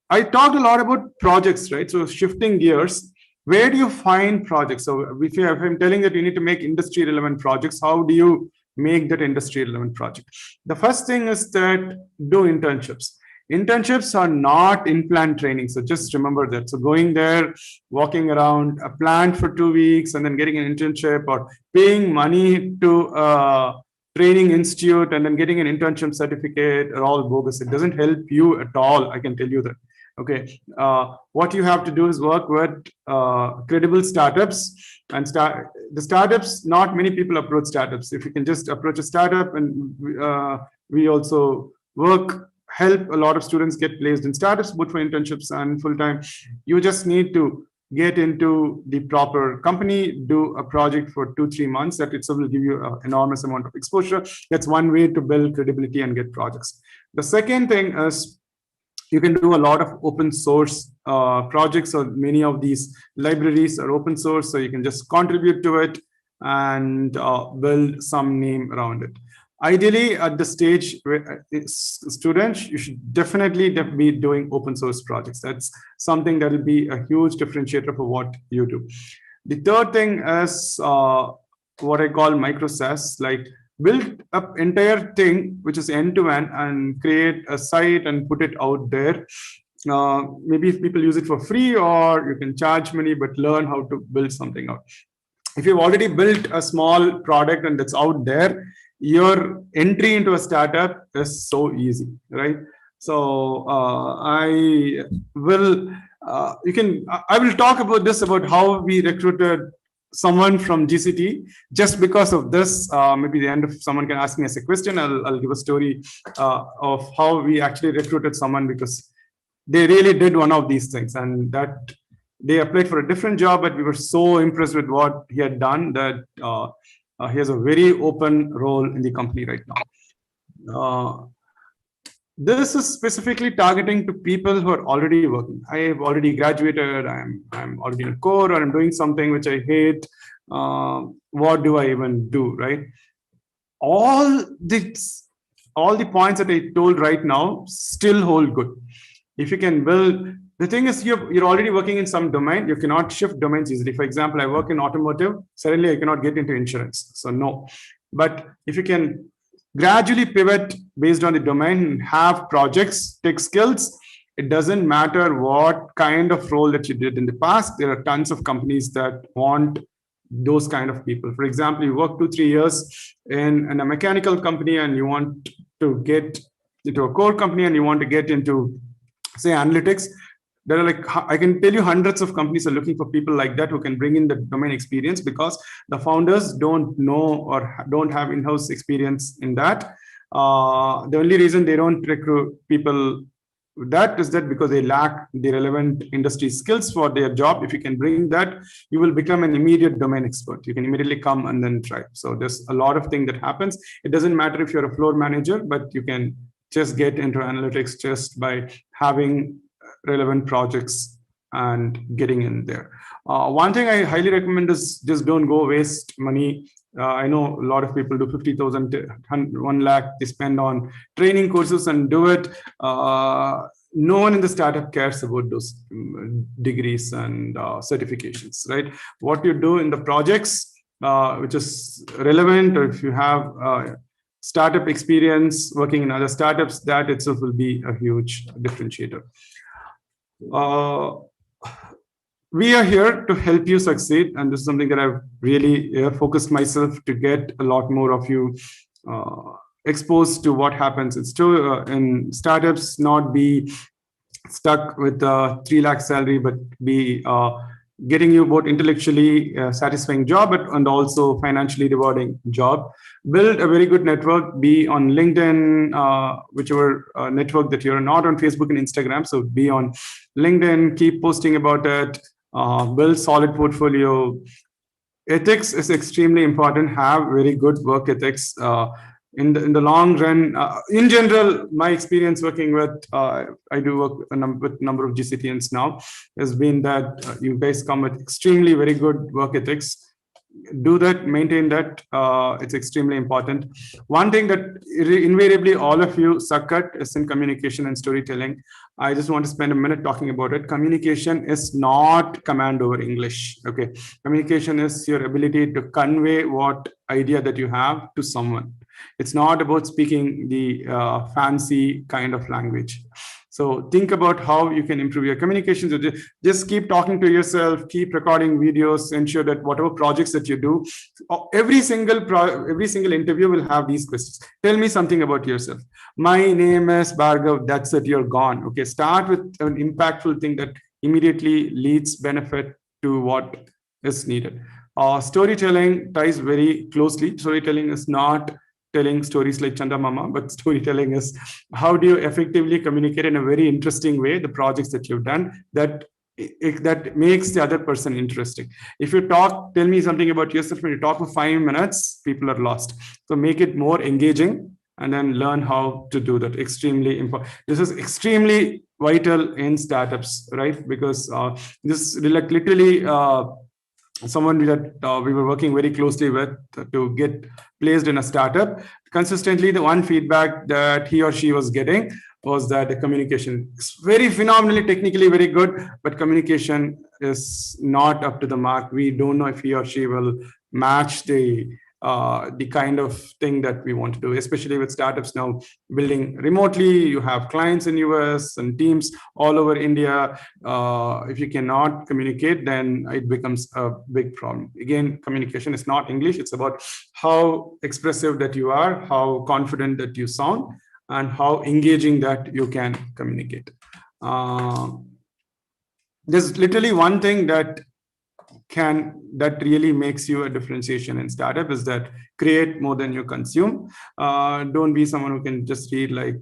I talked a lot about projects, right? So shifting gears, where do you find projects? So if I'm telling that you need to make industry relevant projects, how do you make that industry relevant project? The first thing is that do internships. Internships are not in-plant training. So just remember that. So going there, walking around a plant for 2 weeks and then getting an internship, or paying money to a training institute and then getting an internship certificate are all bogus. It doesn't help you at all. I can tell you that. Okay, what you have to do is work with credible startups, and the startups. Not many people approach startups. If you can just approach a startup, and we also help a lot of students get placed in startups, both for internships and full time. You just need to get into the proper company, do a project for 2-3 months. That itself will give you an enormous amount of exposure. That's one way to build credibility and get projects. The second thing is, you can do a lot of open source projects, or many of these libraries are open source, so you can just contribute to it and build some name around it. Ideally, at the stage where students, you should definitely be doing open source projects. That's something that will be a huge differentiator for what you do. The third thing is what I call micro SaaS, like build up entire thing which is end-to-end and create a site and put it out there. Maybe if people use it for free, or you can charge money, but learn how to build something out. If you've already built a small product and that's out there, your entry into a startup is so easy, right? So I will talk about this, about how we recruited someone from GCT. Just because of this, maybe the end of someone can ask me as a question, I'll give a story of how we actually recruited someone, because they really did one of these things, and that they applied for a different job, but we were so impressed with what he had done that he has a very open role in the company right now. This is specifically targeting to people who are already working. I have already graduated. I'm already in a core, or I'm doing something which I hate. What do I even do, right? All the points that I told right now still hold good. If you can build, the thing is, you're already working in some domain. You cannot shift domains easily. For example, I work in automotive. Suddenly, I cannot get into insurance. So no. But if you can gradually pivot based on the domain and have projects, take skills, it doesn't matter what kind of role that you did in the past. There are tons of companies that want those kind of people. For example, you work 2-3 years in a mechanical company and you want to get into a core company and you want to get into, say, analytics. there are like, I can tell you hundreds of companies are looking for people like that who can bring in the domain experience, because the founders don't know or don't have in-house experience in that. The only reason they don't recruit people that is that because they lack the relevant industry skills for their job. If you can bring that, you will become an immediate domain expert. You can immediately come and then try. So there's a lot of thing that happens. It doesn't matter if you're a floor manager, but you can just get into analytics just by having relevant projects and getting in there. One thing I highly recommend is just don't go waste money. I know a lot of people do 50,000, 1 lakh, they spend on training courses and do it. No one in the startup cares about those degrees and certifications, right? What you do in the projects, which is relevant, or if you have startup experience working in other startups, that itself will be a huge differentiator. We are here to help you succeed, and this is something that I've really focused myself to get a lot more of you exposed to what happens. It's to in startups, not be stuck with a 3 lakh salary, but be getting you both intellectually satisfying job and also financially rewarding job. Build a very good network, be on LinkedIn, whichever network that you're not on Facebook and Instagram. So be on LinkedIn, keep posting about it, build solid portfolio. Ethics is extremely important. Have very good work ethics. In the long run, in general, my experience working with, I do work with a number of GCTians now, has been that you guys come with extremely very good work ethics. Do that, maintain that. It's extremely important. One thing that invariably all of you suck at is in communication and storytelling. I just want to spend a minute talking about it. Communication is not command over English. Okay, communication is your ability to convey what idea that you have to someone. It's not about speaking the fancy kind of language. So think about how you can improve your communications. Just keep talking to yourself, keep recording videos, ensure that whatever projects that you do, every single interview will have these questions. Tell me something about yourself. My name is Bhargav, that's it, you're gone. Okay, start with an impactful thing that immediately leads benefit to what is needed. Storytelling ties very closely. Storytelling is not telling stories like Chanda Mama, but storytelling is how do you effectively communicate in a very interesting way the projects that you've done that makes the other person interesting. If you tell me something about yourself, when you talk for 5 minutes, people are lost. So make it more engaging and then learn how to do that. Extremely important. This is extremely vital in startups, right? Because this like literally someone that we were working very closely with to get placed in a startup. Consistently, the one feedback that he or she was getting was that the communication is very phenomenally technically very good, but communication is not up to the mark. We don't know if he or she will match the kind of thing that we want to do, especially with startups now building remotely. You have clients in US and teams all over India. If you cannot communicate, then it becomes a big problem. Again, communication is not English. It's about how expressive that you are, how confident that you sound, and how engaging that you can communicate. There's literally one thing that really makes you a differentiation in startup is that create more than you consume. Don't be someone who can just read like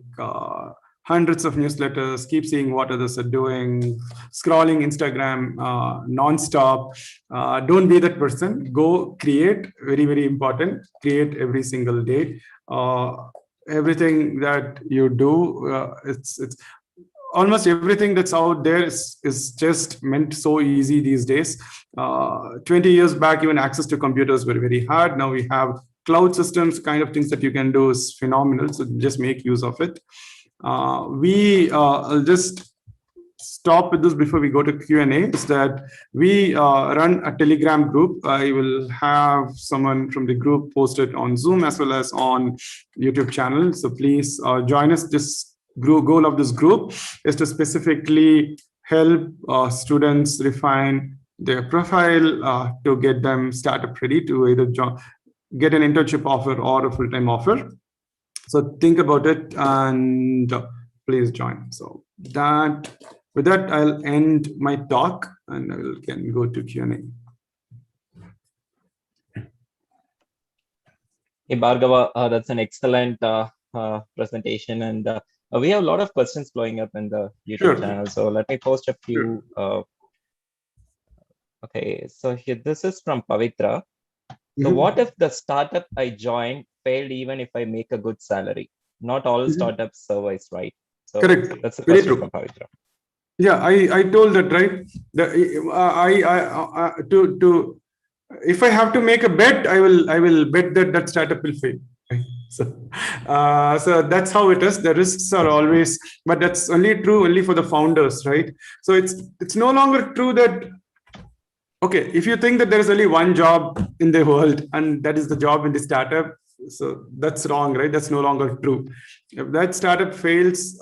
hundreds of newsletters, keep seeing what others are doing, scrolling Instagram non-stop. Don't be that person. Go create. Very, very important. Create every single day. Everything that you do, it's almost everything that's out there is just meant so easy these days. 20 years back, even access to computers were very hard. Now we have cloud systems, kind of things that you can do is phenomenal. So just make use of it. I'll just stop with this before we go to Q&A, is that we run a Telegram group. I will have someone from the group posted on Zoom as well as on YouTube channel. So please join us. This goal of this group is to specifically help students refine their profile to get them startup ready to either get an internship offer or a full-time offer. So think about it and please join. So that With that, I'll end my talk and I can go to Q&A. Hey, Bhargava, that's an excellent presentation, and we have a lot of questions flowing up in the YouTube channel. So let me post a few. Okay, so here, this is from Pavitra. So what if the startup I joined failed even if I make a good salary? Not all startups survive, right? So correct. That's the question from Pavitra. Yeah, I told that, right? If I have to make a bet, I will bet that startup will fail. Right? So that's how it is. The risks are always, but that's only true only for the founders, right? So it's no longer true that, okay, if you think that there is only one job in the world and that is the job in the startup, so that's wrong, right? That's no longer true. If that startup fails,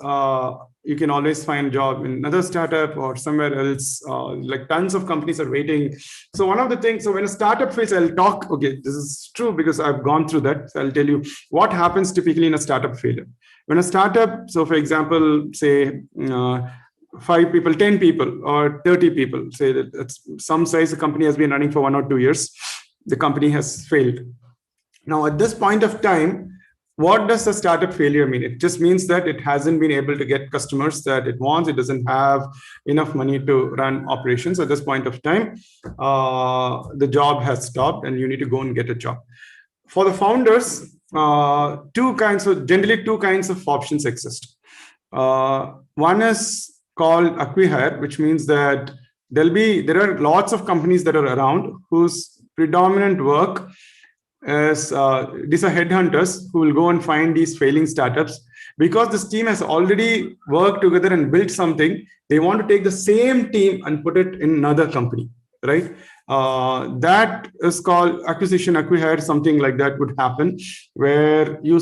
you can always find a job in another startup or somewhere else. Like tons of companies are waiting. So one of the things, so when a startup fails, I'll talk, okay, this is true because I've gone through that. So I'll tell you what happens typically in a startup failure. When a startup, so for example, say, 5 people, 10 people, or 30 people, say that it's some size, the company has been running for 1 or 2 years, the company has failed. Now, at this point of time, what does the startup failure mean? It just means that it hasn't been able to get customers that it wants. It doesn't have enough money to run operations. At this point of time, the job has stopped and you need to go and get a job. For the founders, generally two kinds of options exist. One is called acquihire, which means that there are lots of companies that are around whose predominant work is these are headhunters who will go and find these failing startups. Because this team has already worked together and built something, they want to take the same team and put it in another company, right? That is called acquisition, acquihire, something like that would happen, where you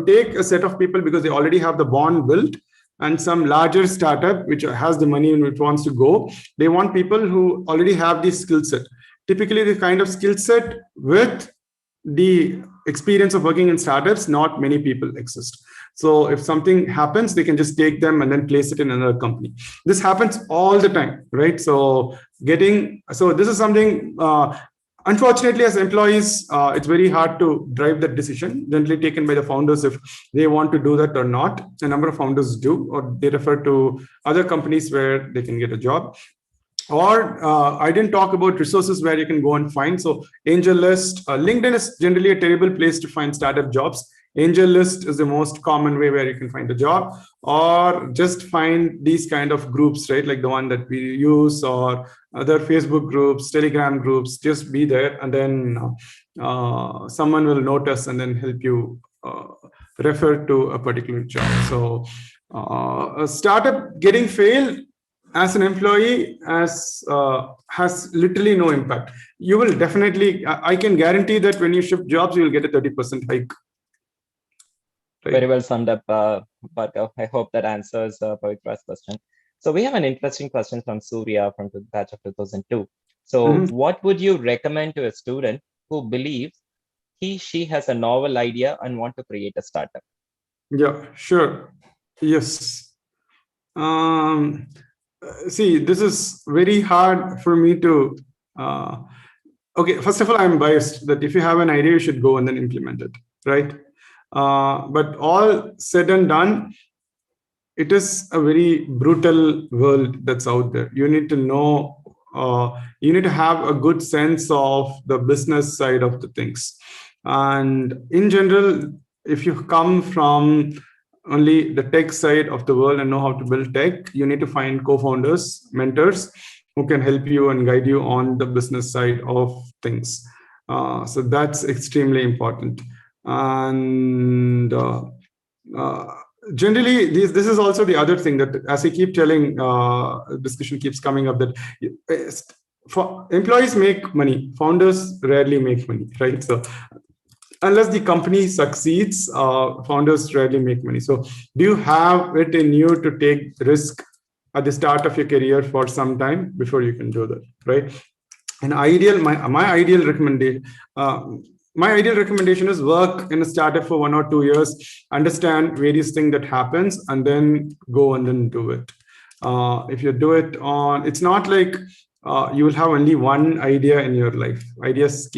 take a set of people because they already have the bond built, and some larger startup which has the money and which wants to go, they want people who already have this skill set. Typically, the kind of skill set with the experience of working in startups, not many people exist. So if something happens, they can just take them and then place it in another company. This happens all the time, right? So this is something, unfortunately, as employees, it's very hard to drive that decision, generally taken by the founders if they want to do that or not. A number of founders do, or they refer to other companies where they can get a job. Or I didn't talk about resources where you can go and find. So AngelList, LinkedIn is generally a terrible place to find startup jobs. AngelList is the most common way where you can find a job, or just find these kind of groups, right? Like the one that we use, or other Facebook groups, Telegram groups. Just be there, and then someone will notice and then help you refer to a particular job. So a startup getting failed as an employee has literally no impact. You will definitely, I can guarantee that when you shift jobs, you will get a 30% hike. Right. Very well summed up, Bhargav. I hope that answers Pavitra's question. So we have an interesting question from Surya from the batch of 2002. So what would you recommend to a student who believes she has a novel idea and want to create a startup? Yeah, sure. Yes. See, this is very hard for me to, okay, first of all, I'm biased that if you have an idea, you should go and then implement it, right? But all said and done, it is a very brutal world that's out there. You need to know, you need to have a good sense of the business side of the things. And in general, if you come from only the tech side of the world and know how to build tech, you need to find co-founders, mentors who can help you and guide you on the business side of things. So that's extremely important. And generally, this is also the other thing that, as I keep telling, discussion keeps coming up, that for employees make money, founders rarely make money, right? So unless the company succeeds, founders rarely make money. So do you have it in you to take risk at the start of your career for some time before you can do that, right? And my ideal recommendation is work in a startup for 1 or 2 years, understand various things that happens, and then go and then do it. If you do it on, it's not like you will have only one idea in your life. Ideas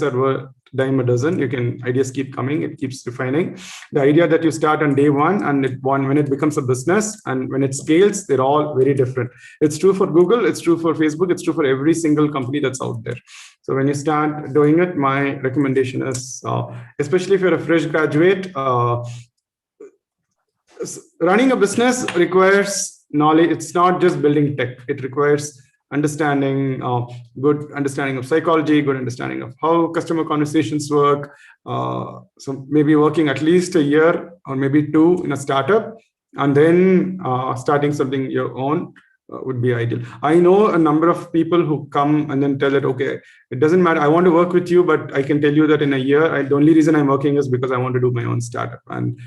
are dime a dozen. Ideas keep coming, it keeps refining. The idea that you start on day one, and when it becomes a business and when it scales, they're all very different. It's true for Google, it's true for Facebook, it's true for every single company that's out there. So when you start doing it, my recommendation is, especially if you're a fresh graduate, running a business requires knowledge. It's not just building tech. It requires understanding, good understanding of psychology, good understanding of how customer conversations work. So maybe working at least a year or maybe two in a startup, and then starting something your own would be ideal. I know a number of people who come and then tell it, okay, it doesn't matter, I want to work with you, but I can tell you that in a year, the only reason I'm working is because I want to do my own startup. And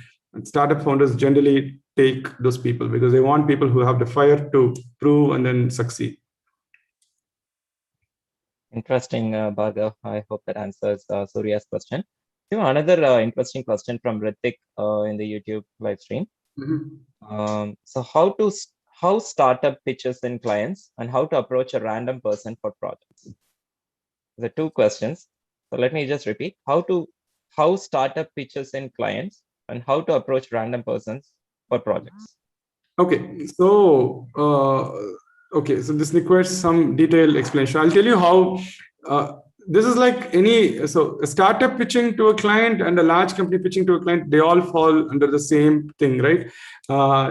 startup founders generally take those people because they want people who have the fire to prove and then succeed. Interesting, Bhargav. I hope that answers Surya's question. So another interesting question from Ritik in the YouTube live stream. So how startup pitches in clients and how to approach a random person for projects? The two questions. So let me just repeat. How startup pitches in clients and how to approach random persons for projects. Okay, so so this requires some detailed explanation. I'll tell you how this is like so a startup pitching to a client and a large company pitching to a client, they all fall under the same thing, right?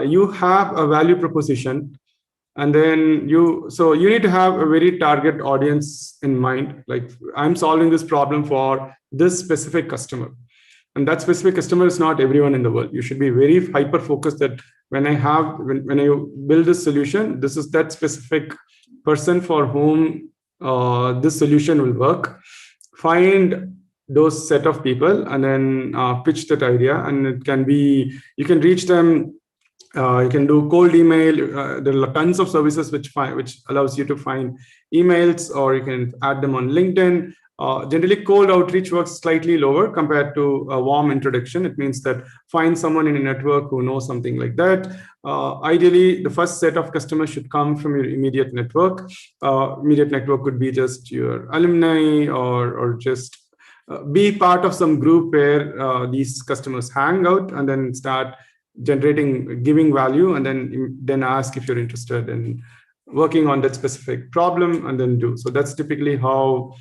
You have a value proposition, and then you need to have a very target audience in mind. Like, I'm solving this problem for this specific customer, and that specific customer is not everyone in the world. You should be very hyper focused that when you build this solution, this is that specific person for whom this solution will work. Find those set of people and then pitch that idea. And it can be, you can reach them. You can do cold email. There are tons of services which allows you to find emails, or you can add them on LinkedIn. Generally, cold outreach works slightly lower compared to a warm introduction. It means that find someone in a network who knows something like that. Ideally, the first set of customers should come from your immediate network. Immediate network could be just your alumni, or just be part of some group where these customers hang out, and then start giving value, and then ask if you're interested in working on that specific problem, and then do. So that's typically how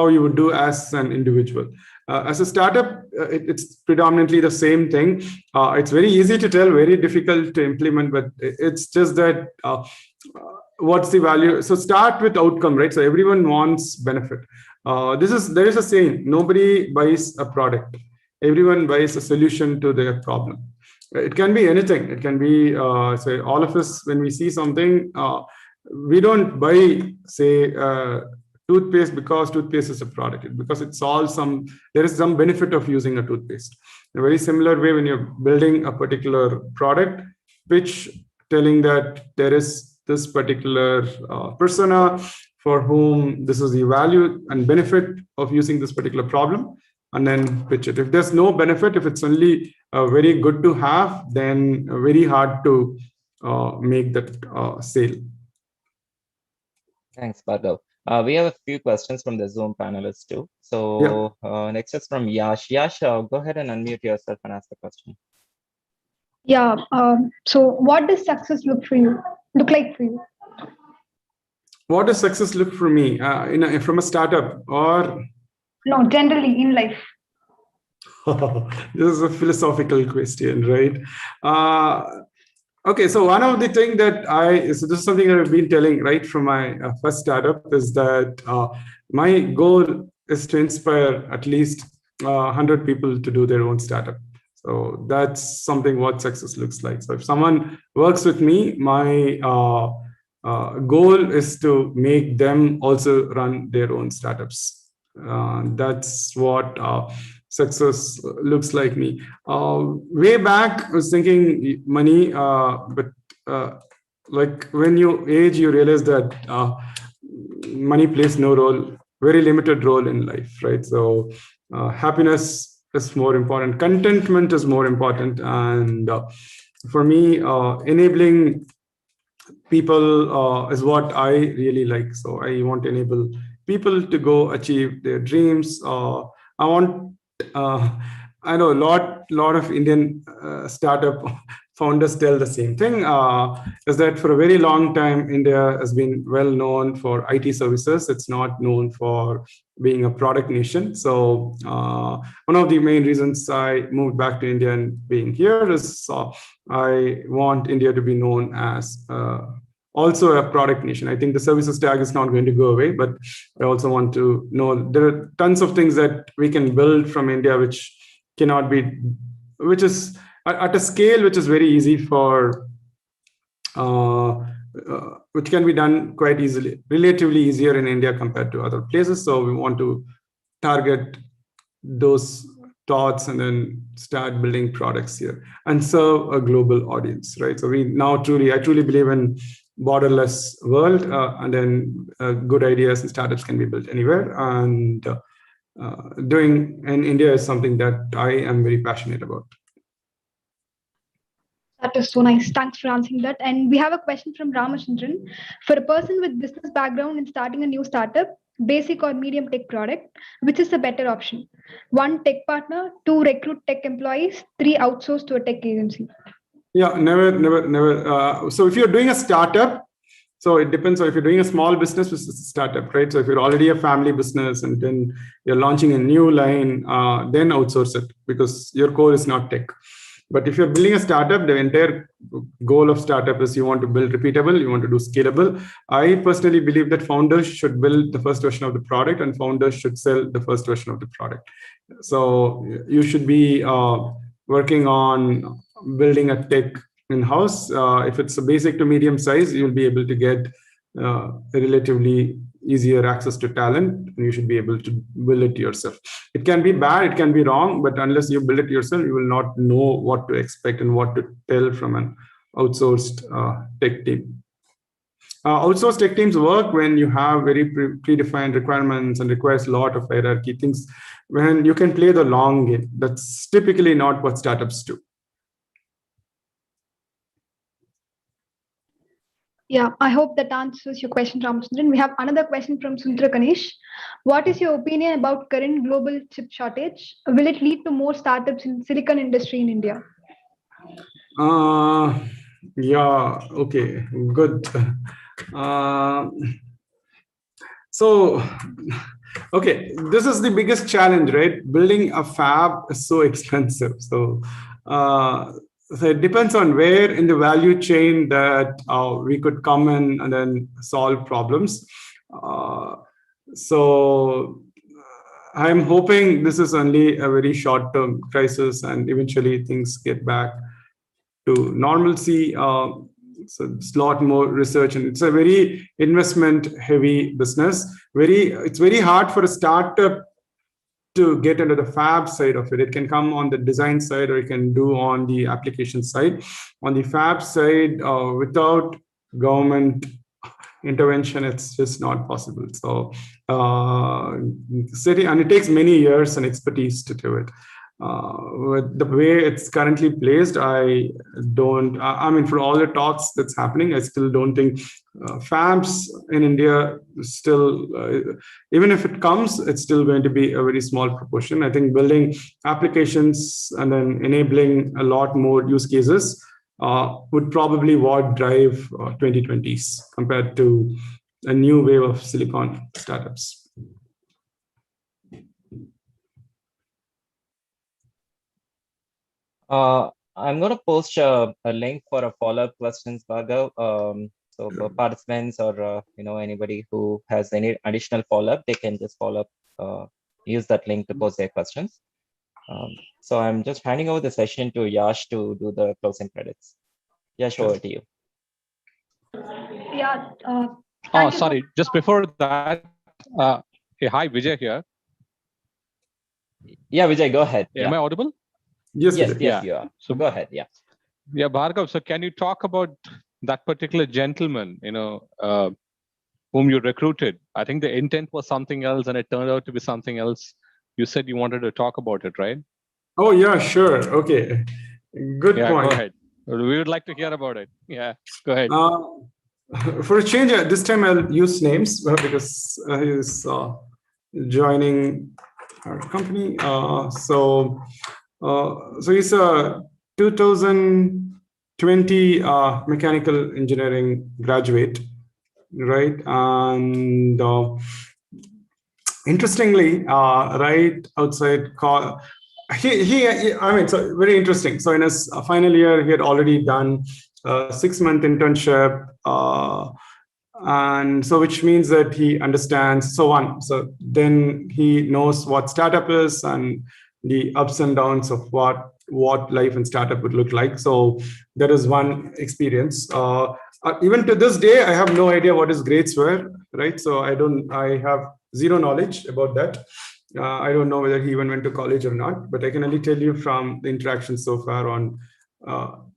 you would do as an individual. As a startup, it's predominantly the same thing. It's very easy to tell, very difficult to implement, but it's just that what's the value? So start with outcome, right? So everyone wants benefit. There is a saying: nobody buys a product, everyone buys a solution to their problem. It can be anything. It can be, say, all of us, when we see something, we don't buy, say, toothpaste because toothpaste is a product, because there is some benefit of using a toothpaste. In a very similar way, when you're building a particular product, pitch telling that there is this particular persona for whom this is the value and benefit of using this particular problem, and then pitch it. If there's no benefit, if it's only very good to have, then very hard to make that sale. Thanks, Bhargav. We have a few questions from the Zoom panelists too. So next is from Yash. Yash, go ahead and unmute yourself and ask the question. Yeah. So what does success look like for you? What does success look for me from a startup, or? No, generally in life. This is a philosophical question, right? Okay, so one of the things that this is something that I've been telling right from my first startup, is that my goal is to inspire at least 100 people to do their own startup. So that's something what success looks like. So if someone works with me, my goal is to make them also run their own startups. That's what success looks like me. Way back, I was thinking money, but like when you age, you realize that money plays no role, very limited role in life, right? So happiness is more important, contentment is more important, and for me, enabling people is what I really like. So I want to enable people to go achieve their dreams. I want, I know a lot of Indian startup founders tell the same thing, is that for a very long time, India has been well known for IT services. It's not known for being a product nation. So one of the main reasons I moved back to India and being here is I want India to be known as also a product nation. I think the services tag is not going to go away, but I also want to know there are tons of things that we can build from India, which cannot be, which is at a scale which is very easy for, which can be done quite easily, relatively easier in India compared to other places. So we want to target those thoughts and then start building products here and serve a global audience, right? So I truly believe in borderless world, and then good ideas and startups can be built anywhere. And doing in India is something that I am very passionate about. That is so nice. Thanks for answering that. And we have a question from Ramachandran. For a person with business background and starting a new startup, basic or medium tech product, which is the better option? 1, tech partner; 2, recruit tech employees; 3, outsource to a tech agency. Yeah, never. So if you're doing a startup, so it depends. So if you're doing a small business, which is a startup, right? So if you're already a family business and then you're launching a new line, then outsource it because your core is not tech. But if you're building a startup, the entire goal of startup is you want to build repeatable, you want to do scalable. I personally believe that founders should build the first version of the product and founders should sell the first version of the product. So you should be working on building a tech in-house. If it's a basic to medium size, you'll be able to get relatively easier access to talent, and you should be able to build it yourself. It can be bad, it can be wrong, but unless you build it yourself, you will not know what to expect and what to tell from an outsourced tech team. Outsourced tech teams work when you have very predefined requirements and requires a lot of hierarchy, things when you can play the long game. That's typically not what startups do. Yeah, I hope that answers your question, Ramachandran. We have another question from Sundra Ganesh. What is your opinion about current global chip shortage? Will it lead to more startups in silicon industry in India? Yeah, okay, good. So, okay, this is the biggest challenge, right? Building a fab is so expensive. So it depends on where in the value chain that we could come in and then solve problems. So I'm hoping this is only a very short-term crisis and eventually things get back to normalcy. So it's a lot more research and it's a very investment-heavy business. It's very hard for a startup to get into the fab side of it. It can come on the design side or it can do on the application side. On the fab side, without government intervention, it's just not possible. So and it takes many years and expertise to do it. With the way it's currently placed, I mean, for all the talks that's happening, I still don't think fabs in India still, even if it comes, it's still going to be a very small proportion. I think building applications and then enabling a lot more use cases would probably what drive 2020s compared to a new wave of silicon startups. I'm going to post a link for a follow-up questions, Bhargav. So for participants or anybody who has any additional follow-up, they can just follow up, use that link to post their questions. So I'm just handing over the session to Yash to do the closing credits. Yash, over to you. Yeah. Sorry, just before that, hey, hi, Vijay here. Yeah, Vijay, go ahead. Am I audible? Yes, you are. So go ahead. Yeah. Yeah, Bhargav. So can you talk about that particular gentleman, whom you recruited? I think the intent was something else and it turned out to be something else. You said you wanted to talk about it, right? Oh, yeah, sure. Okay. Good point. Go ahead. We would like to hear about it. Yeah, go ahead. For a change, this time I'll use names because he's joining our company. So he's a 2020 mechanical engineering graduate, right? And interestingly, right outside I mean, so very interesting. So in his final year, he had already done a 6-month internship, and so which means that he understands so on. So then he knows what startup is and the ups and downs of what life in startup would look like. So that is one experience. Even to this day, I have no idea what his grades were, right? So I have zero knowledge about that. I don't know whether he even went to college or not, but I can only tell you from the interaction so far on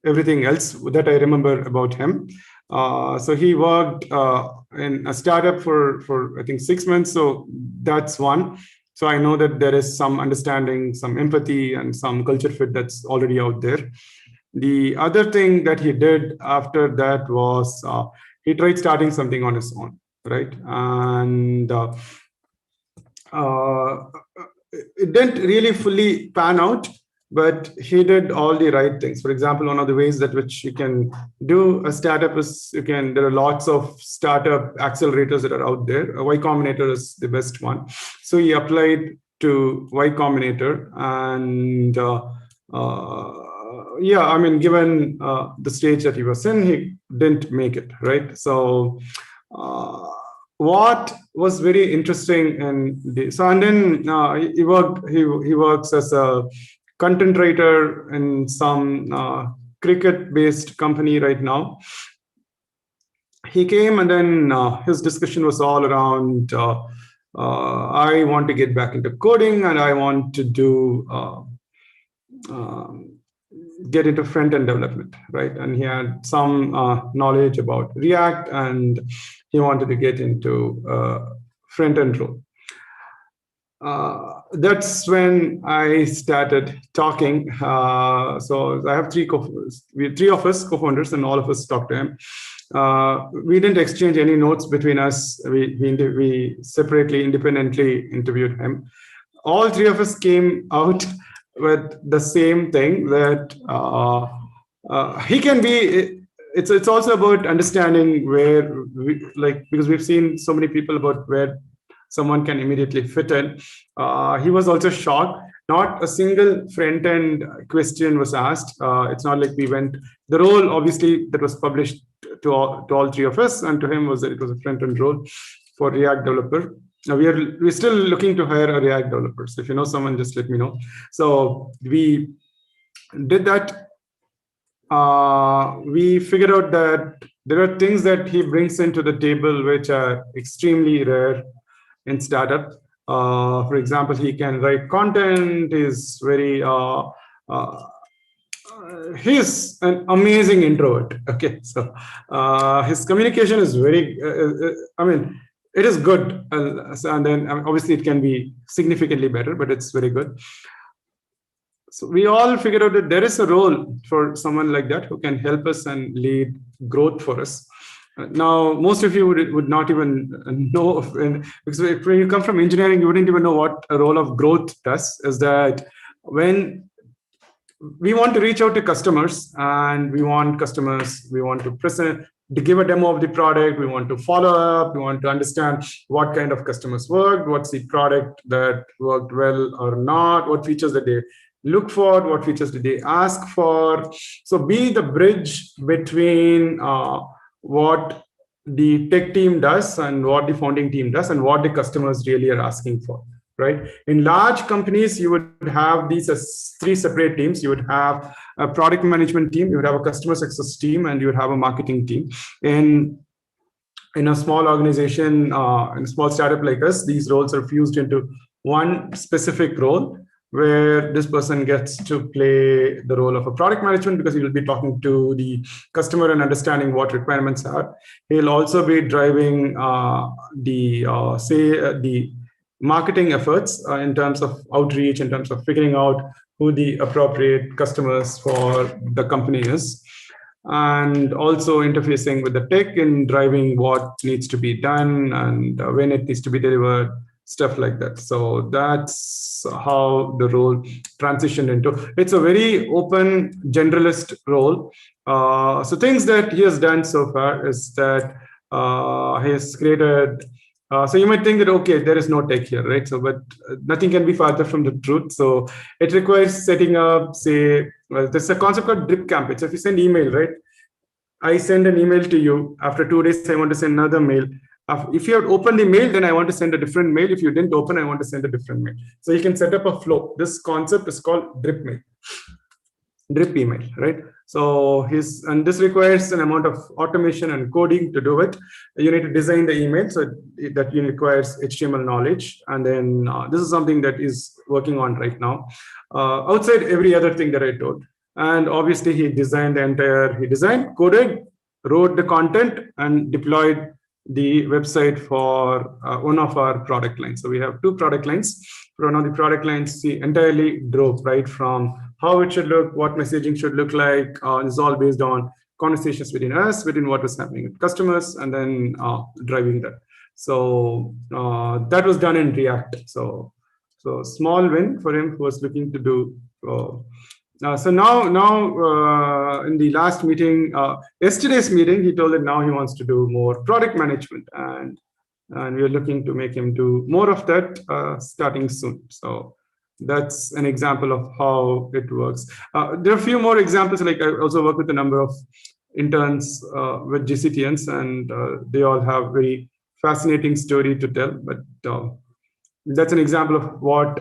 everything else that I remember about him. So he worked in a startup for I think 6 months. So that's one. So I know that there is some understanding, some empathy, and some culture fit that's already out there. The other thing that he did after that was he tried starting something on his own, right? And it didn't really fully pan out, but he did all the right things. For example, one of the ways that which you can do a startup is there are lots of startup accelerators that are out there. Y Combinator is the best one. So he applied to Y Combinator, and yeah, I mean, given the stage that he was in, he didn't make it, right? So what was very interesting and then he works as a content writer in some cricket-based company right now. He came, and then his discussion was all around I want to get back into coding, and I want to do get into front-end development, right? And he had some knowledge about React, and he wanted to get into front-end role. That's when I started talking. So I have three of us co-founders, and all of us talked to him. We didn't exchange any notes between us. We separately, independently interviewed him. All three of us came out with the same thing, that he can be. It's also about understanding where because we've seen so many people about where someone can immediately fit in. He was also shocked. Not a single front-end question was asked. It's not like we went. The role, obviously, that was published to all three of us, and to him it was a front-end role for React developer. We're still looking to hire a React developer. So if you know someone, just let me know. So we did that. We figured out that there are things that he brings into the table which are extremely rare in startup. For example, he can write content. He's very he's an amazing introvert. Okay, so his communication is very. I mean, it is good, and then obviously it can be significantly better, but it's very good. So we all figured out that there is a role for someone like that who can help us and lead growth for us. Now, most of you would not even know, because when you come from engineering, you wouldn't even know what a role of growth does. Is that when we want to reach out to customers, and we want to present, to give a demo of the product, we want to follow up, we want to understand what kind of customers worked, what's the product that worked well or not, what features that they look for, what features did they ask for. So be the bridge between what the tech team does and what the founding team does and what the customers really are asking for, right? In large companies, you would have these as 3 separate teams. You would have a product management team, you would have a customer success team, and you would have a marketing team. In a small organization, in a small startup like us, these roles are fused into one specific role, where this person gets to play the role of a product management, because he will be talking to the customer and understanding what requirements are. He'll also be driving the marketing efforts in terms of outreach, in terms of figuring out who the appropriate customers for the company is, and also interfacing with the tech in driving what needs to be done and when it needs to be delivered, stuff like that. So that's how the role transitioned into. It's a very open generalist role. So things that he has done so far is that he has created, so you might think that, okay, there is no tech here, right? So, but nothing can be farther from the truth. So it requires setting up, say, well, there's a concept called drip campaigns. So if you send email, right? I send an email to you. After 2 days, I want to send another mail. If you have opened the mail, then I want to send a different mail. If you didn't open, I want to send a different mail. So you can set up a flow. This concept is called drip mail, drip email, right? So and this requires an amount of automation and coding to do it. You need to design the email, so that requires HTML knowledge. And then this is something that is working on right now, outside every other thing that I told. And obviously he designed, coded, wrote the content, and deployed the website for one of our product lines. So we have 2 product lines. For one of the product lines, he entirely drove right from how it should look, what messaging should look like. It's all based on conversations within us, within what was happening with customers, and then driving that. So that was done in React. So small win for him who was looking to do. So now in the last meeting, yesterday's meeting, he told that now he wants to do more product management, and we're looking to make him do more of that starting soon. So that's an example of how it works. There are a few more examples. Like I also work with a number of interns with GCTians, and they all have very fascinating story to tell. But that's an example of what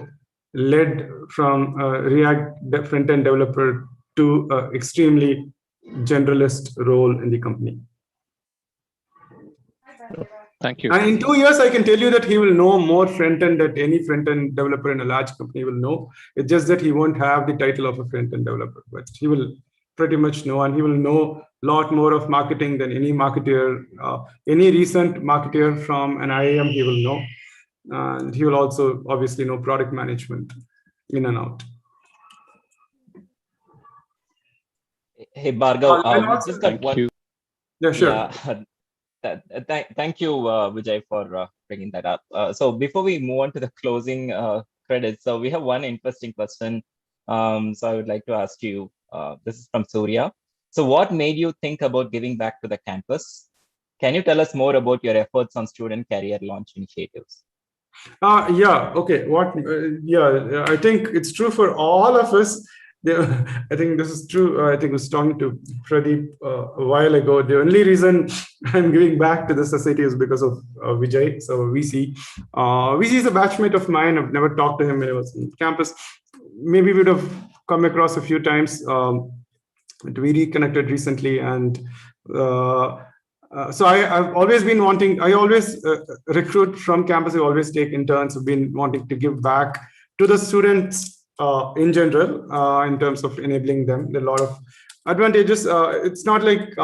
led from a React front-end developer to an extremely generalist role in the company. Thank you. And in 2 years, I can tell you that he will know more front-end than any front-end developer in a large company will know. It's just that he won't have the title of a front-end developer, but he will pretty much know, and he will know a lot more of marketing than any marketer, any recent marketer from an IIM he will know. And he will also obviously know product management in and out. Hey, Bargav, just got one. You. Yeah, sure. Yeah. Thank you, Vijay, for bringing that up. So before we move on to the closing credits, so we have one interesting question. So I would like to ask you, this is from Surya. So what made you think about giving back to the campus? Can you tell us more about your efforts on student career launch initiatives? Yeah, okay. Yeah, I think it's true for all of us. I think this is true. I think I was talking to Pradeep a while ago. The only reason I'm giving back to the society is because of Vijay. So VC. VC is a batchmate of mine. I've never talked to him when I was on campus. Maybe we would have come across a few times. We reconnected recently, and so I've always been wanting, I always recruit from campus. I always take interns. I've been wanting to give back to the students in general, in terms of enabling them. There are a lot of advantages. It's not like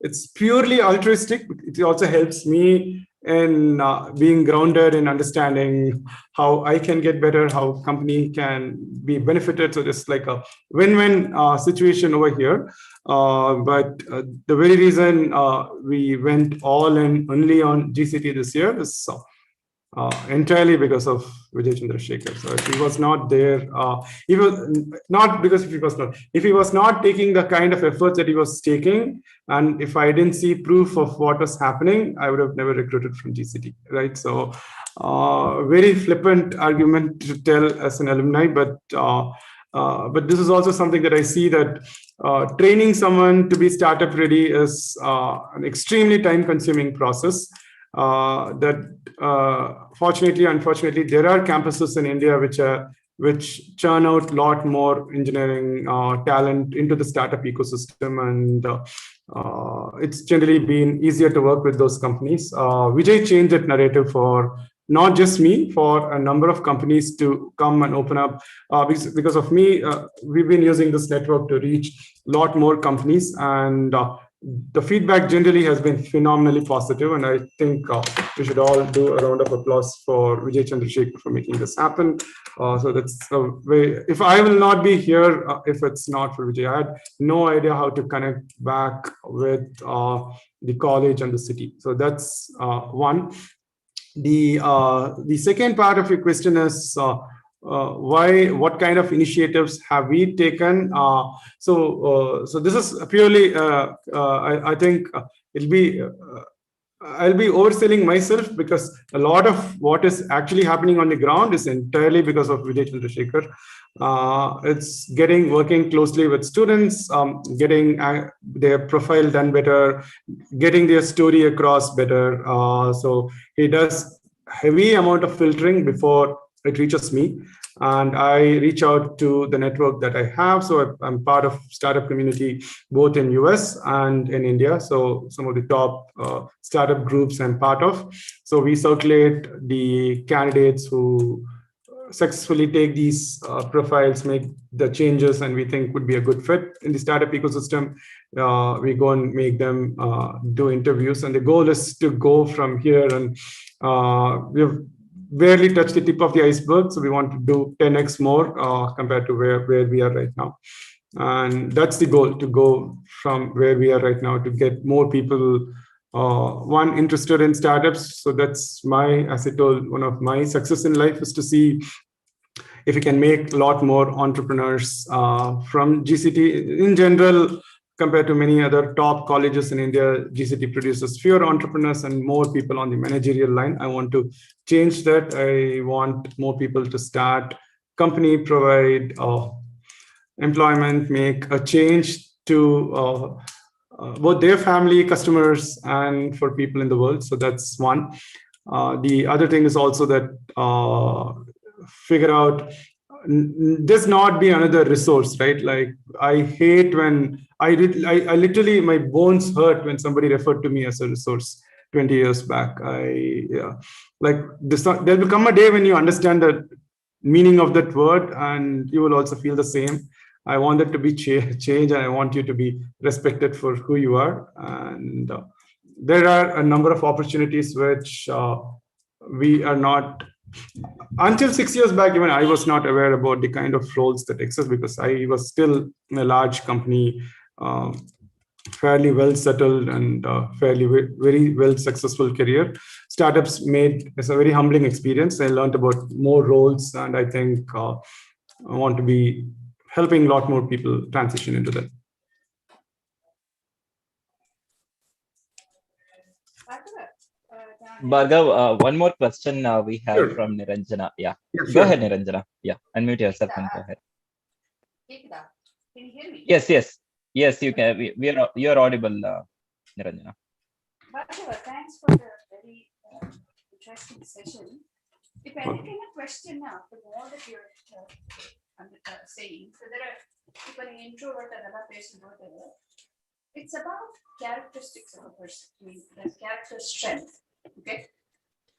it's purely altruistic. It also helps me in being grounded in understanding how I can get better, how company can be benefited. So just like a win-win situation over here. But the very reason we went all in only on GCT this year is entirely because of Vijay Chandrasekhar. So if he was not there, he was not because if he was not taking the kind of efforts that he was taking, and if I didn't see proof of what was happening, I would have never recruited from GCT, right? So very flippant argument to tell as an alumni, but this is also something that I see that training someone to be startup ready is an extremely time-consuming process. Fortunately, unfortunately, there are campuses in India which churn out a lot more engineering talent into the startup ecosystem, and it's generally been easier to work with those companies. Vijay changed that narrative for not just me, for a number of companies to come and open up. Because of me, we've been using this network to reach a lot more companies, and the feedback generally has been phenomenally positive, and I think we should all do a round of applause for Vijay Chandrasekhar for making this happen. So that's a way. If I will not be here, if it's not for Vijay, I had no idea how to connect back with the college and the city. So that's one. The second part of your question is what kind of initiatives have we taken? So this is purely, I think it'll be, I'll be overselling myself, because a lot of what is actually happening on the ground is entirely because of Vijay Chandrasekhar. It's working closely with students, getting their profile done better, getting their story across better. So he does heavy amount of filtering before it reaches me, and I reach out to the network that I have. So I'm part of startup community both in US and in India. So some of the top startup groups I'm part of. So we circulate the candidates who successfully take these profiles, make the changes, and we think would be a good fit in the startup ecosystem. We go and make them do interviews, and the goal is to go from here. And we've barely touched the tip of the iceberg, so we want to do 10x more compared to where we are right now. And that's the goal, to go from where we are right now to get more people one interested in startups. So that's as I told, one of my success in life is to see if we can make a lot more entrepreneurs from GCT. In general, compared to many other top colleges in India, GCT produces fewer entrepreneurs and more people on the managerial line. I want to change that. I want more people to start company, provide employment, make a change to both their family, customers, and for people in the world. So that's one. The other thing is also that figure out does not be another resource, right? Like, I hate when I literally, my bones hurt when somebody referred to me as a resource 20 years back. Like this, there will come a day when you understand the meaning of that word, and you will also feel the same. I want it to be change, and I want you to be respected for who you are. And there are a number of opportunities which we are not. Until 6 years back, even I was not aware about the kind of roles that exist, because I was still in a large company, fairly well settled, and very well successful career. Startups it's a very humbling experience. I learned about more roles, and I think I want to be helping a lot more people transition into that. Bhargav, one more question we have Sure. from Niranjana. Yeah, Yeah, go sure. ahead, Niranjana. Yeah, unmute yourself and go ahead. Can you hear me? Yes, you can. You're audible, Niranjana. Bargava, thanks for the very interesting session. If anything, a question now for all that you're saying. So there are people in introvert and other person, whatever. It's about characteristics of a person. I mean, the character strength. Okay.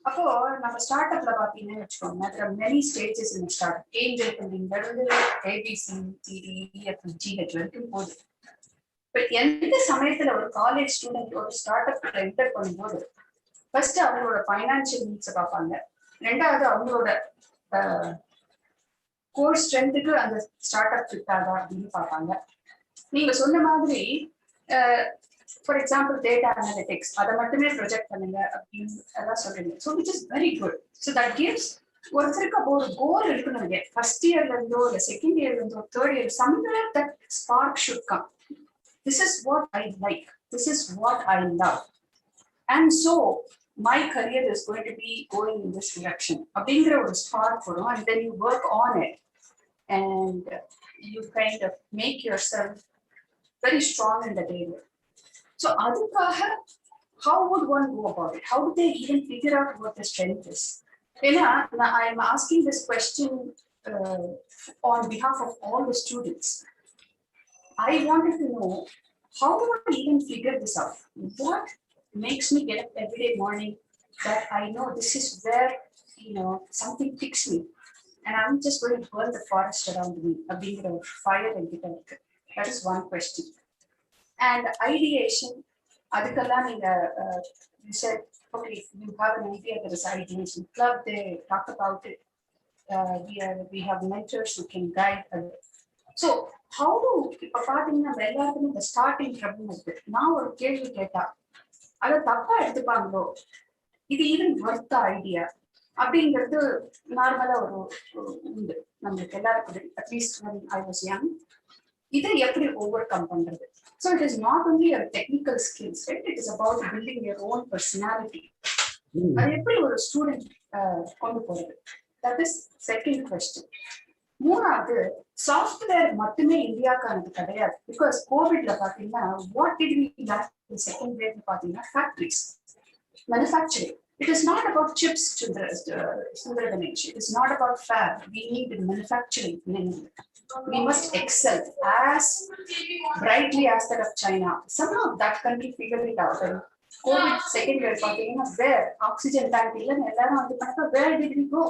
Now startup there are many stages in the startup. Angel funding, A, B, C, D, E, F, G, H, but எந்த சமயத்துல ஒரு college student ஒரு start அப்ல enter பண்ணும்போது first அவங்களோட financial நீட்ஸை பார்ப்பாங்க. ரெண்டாவது அவங்களோட கோர் ஸ்ட்ரென்த்துக்கு அந்த ஸ்டார்ட் அப் ஃபிட் ஆகா அப்படின்னு பார்ப்பாங்க. நீங்க சொன்ன மாதிரி ஃபார் எக்ஸாம்பிள் டேட்டா அனலிட்டிக்ஸ் அதை மட்டுமே ப்ரொஜெக்ட் பண்ணுங்க அப்படின்னு எல்லாம் சொல்றீங்க. So which is very good. So that gives ஒருத்தருக்கு அப்போ ஒரு கோல் இருக்கணும். ஃபர்ஸ்ட் இயர்ல இருந்தோ இல்லை செகண்ட் இயர்ல இருந்தோ third year somewhere that spark should come. This is what I like. This is what I love. And so my career is going to be going in this direction. Abingra was spark for, and then you work on it. And you kind of make yourself very strong in that area. So adukaha, how would one go about it? How do they even figure out what the strength is? I'm asking this question on behalf of all the students. I wanted to know, how do I even figure this out? What makes me get up every day morning that I know this is where, something picks me, and I'm just going to burn the forest around me, being a fire and get out. That is one question. And ideation, adukalla you said, okay, you have an idea, there is ideation club, they talk about it. We have mentors who can guide others. So how do இப்ப பாத்தீங்கன்னா எல்லாருக்குமே இந்த starting trouble இருக்கு. நான் ஒரு கேள்வி கேட்டா அதை தப்பா எடுத்துப்பாங்களோ, இது ஈவன் ஒர்த் ஐடியா அப்படிங்கிறது நார்மலா ஒரு உண்டு நம்மளுக்கு எல்லாருக்கும். At least when I was young, இதை எப்படி ஓவர் கம் பண்றது? So it is not only a technical skills, right? It is about building your own personality. அது எப்படி ஒரு ஸ்டூடெண்ட் கொண்டு போறது? That is second question. மூணாவது, சாஃப்ட்வேர் மட்டுமே இந்தியாவுக்கானது கிடையாது. பிகாஸ் கோவிட்ல பாத்தீங்கன்னா what did we lag in second வேவ்ல பாத்தீங்கன்னா factories, manufacturing. It is not about chips, Sundar Ganesh. It is not about fab. We need manufacturing in India. We must excel as brightly as that of China. Somehow that country figured it out. And COVID second wave பாத்தீங்கன்னா where oxygen tank இல்லைன்னு எல்லாரும் வந்து பார்த்தா where did we go?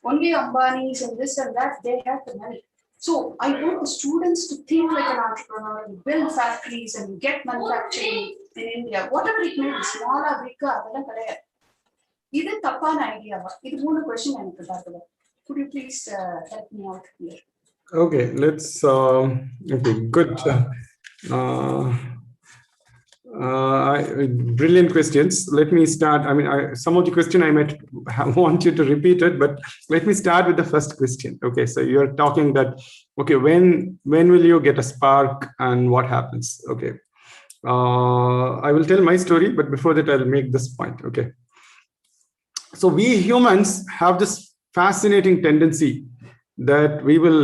Only Ambani's and this and that, they have the money. So I want the students to think like an entrepreneur and build factories and get manufacturing in India. Whatever it may be, small or big, அதெல்லாம் கிடையாது. இது தப்பான ஐடியாவா? இது 3 question எனக்கு பார்க்கல. Could you please help me out here? Okay, let's okay, good. Brilliant questions. Let me start. I mean, some of the question I might want you to repeat it, but let me start with the first question. Okay, so you're talking that, okay, when will you get a spark and what happens? Okay, I will tell my story, but before that, I'll make this point. Okay, so we humans have this fascinating tendency that we will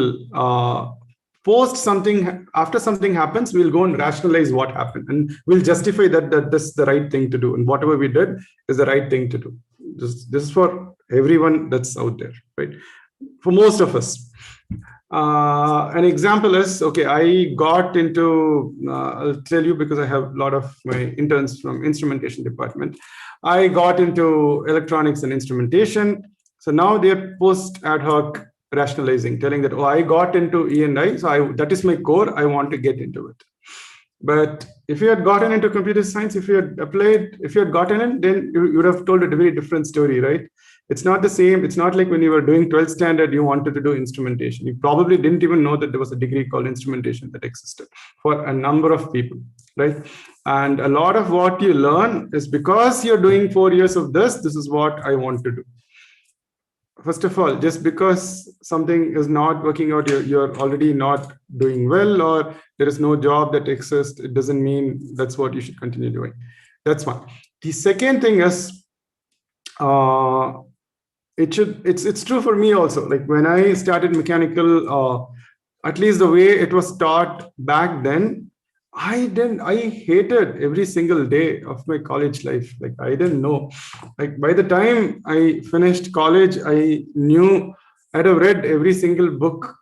post something, after something happens, we'll go and rationalize what happened and we'll justify that this is the right thing to do and whatever we did is the right thing to do. This is for everyone that's out there, right? For most of us. An example is, okay, I got into, I'll tell you because I have a lot of my interns from instrumentation department. I got into electronics and instrumentation. So now they're post ad hoc rationalizing, telling that, oh, I got into E&I, so that is my core, I want to get into it. But if you had gotten into computer science, if you had applied, if you had gotten in, then you would have told a very different story, right? It's not the same. It's not like when you were doing 12th standard, you wanted to do instrumentation. You probably didn't even know that there was a degree called instrumentation that existed for a number of people, right? And a lot of what you learn is because you're doing 4 years of this is what I want to do. First of all, just because something is not working out, you're already not doing well, or there is no job that exists, it doesn't mean that's what you should continue doing. That's one. The second thing is, it's true for me also. Like when I started mechanical, at least the way it was taught back then, I hated every single day of my college life. Like I didn't know. Like by the time I finished college, I knew, I'd have read every single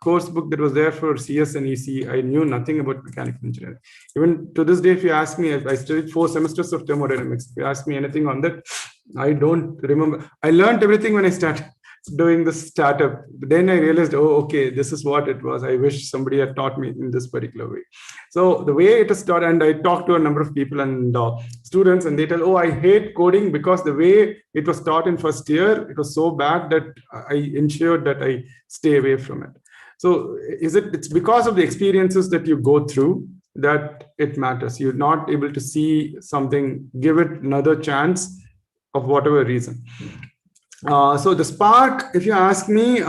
course book that was there for CS and EC. I knew nothing about mechanical engineering. Even to this day, if you ask me, I studied 4 semesters of thermodynamics. If you ask me anything on that, I don't remember. I learned everything when I started doing the startup. Then I realized, oh, okay, this is what it was. I wish somebody had taught me in this particular way. So the way it is taught, and I talked to a number of people and students, and they tell, oh, I hate coding because the way it was taught in first year, it was so bad that I ensured that I stay away from it. So it's because of the experiences that you go through that it matters. You're not able to see something, give it another chance of whatever reason. So the spark, if you ask me,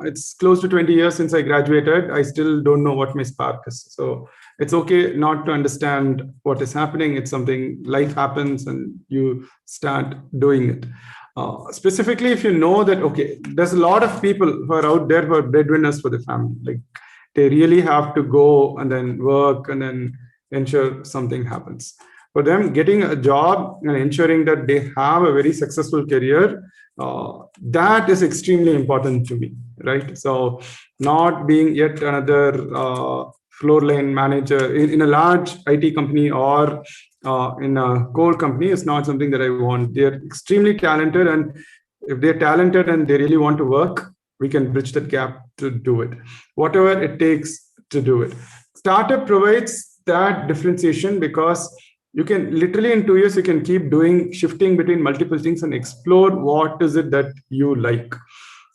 it's close to 20 years since I graduated. I still don't know what my spark is. So it's okay not to understand what is happening. It's something, life happens and you start doing it. Specifically, if you know that, okay, there's a lot of people who are out there who are breadwinners for the family. Like they really have to go and then work and then ensure something happens. For them, getting a job and ensuring that they have a very successful career, that is extremely important to me, right? So not being yet another floor line manager in a large IT company or in a core company is not something that I want. They're extremely talented, and if they're talented and they really want to work, we can bridge that gap to do it, whatever it takes to do it. Startup provides that differentiation, because you can literally in 2 years, you can keep shifting between multiple things and explore what is it that you like.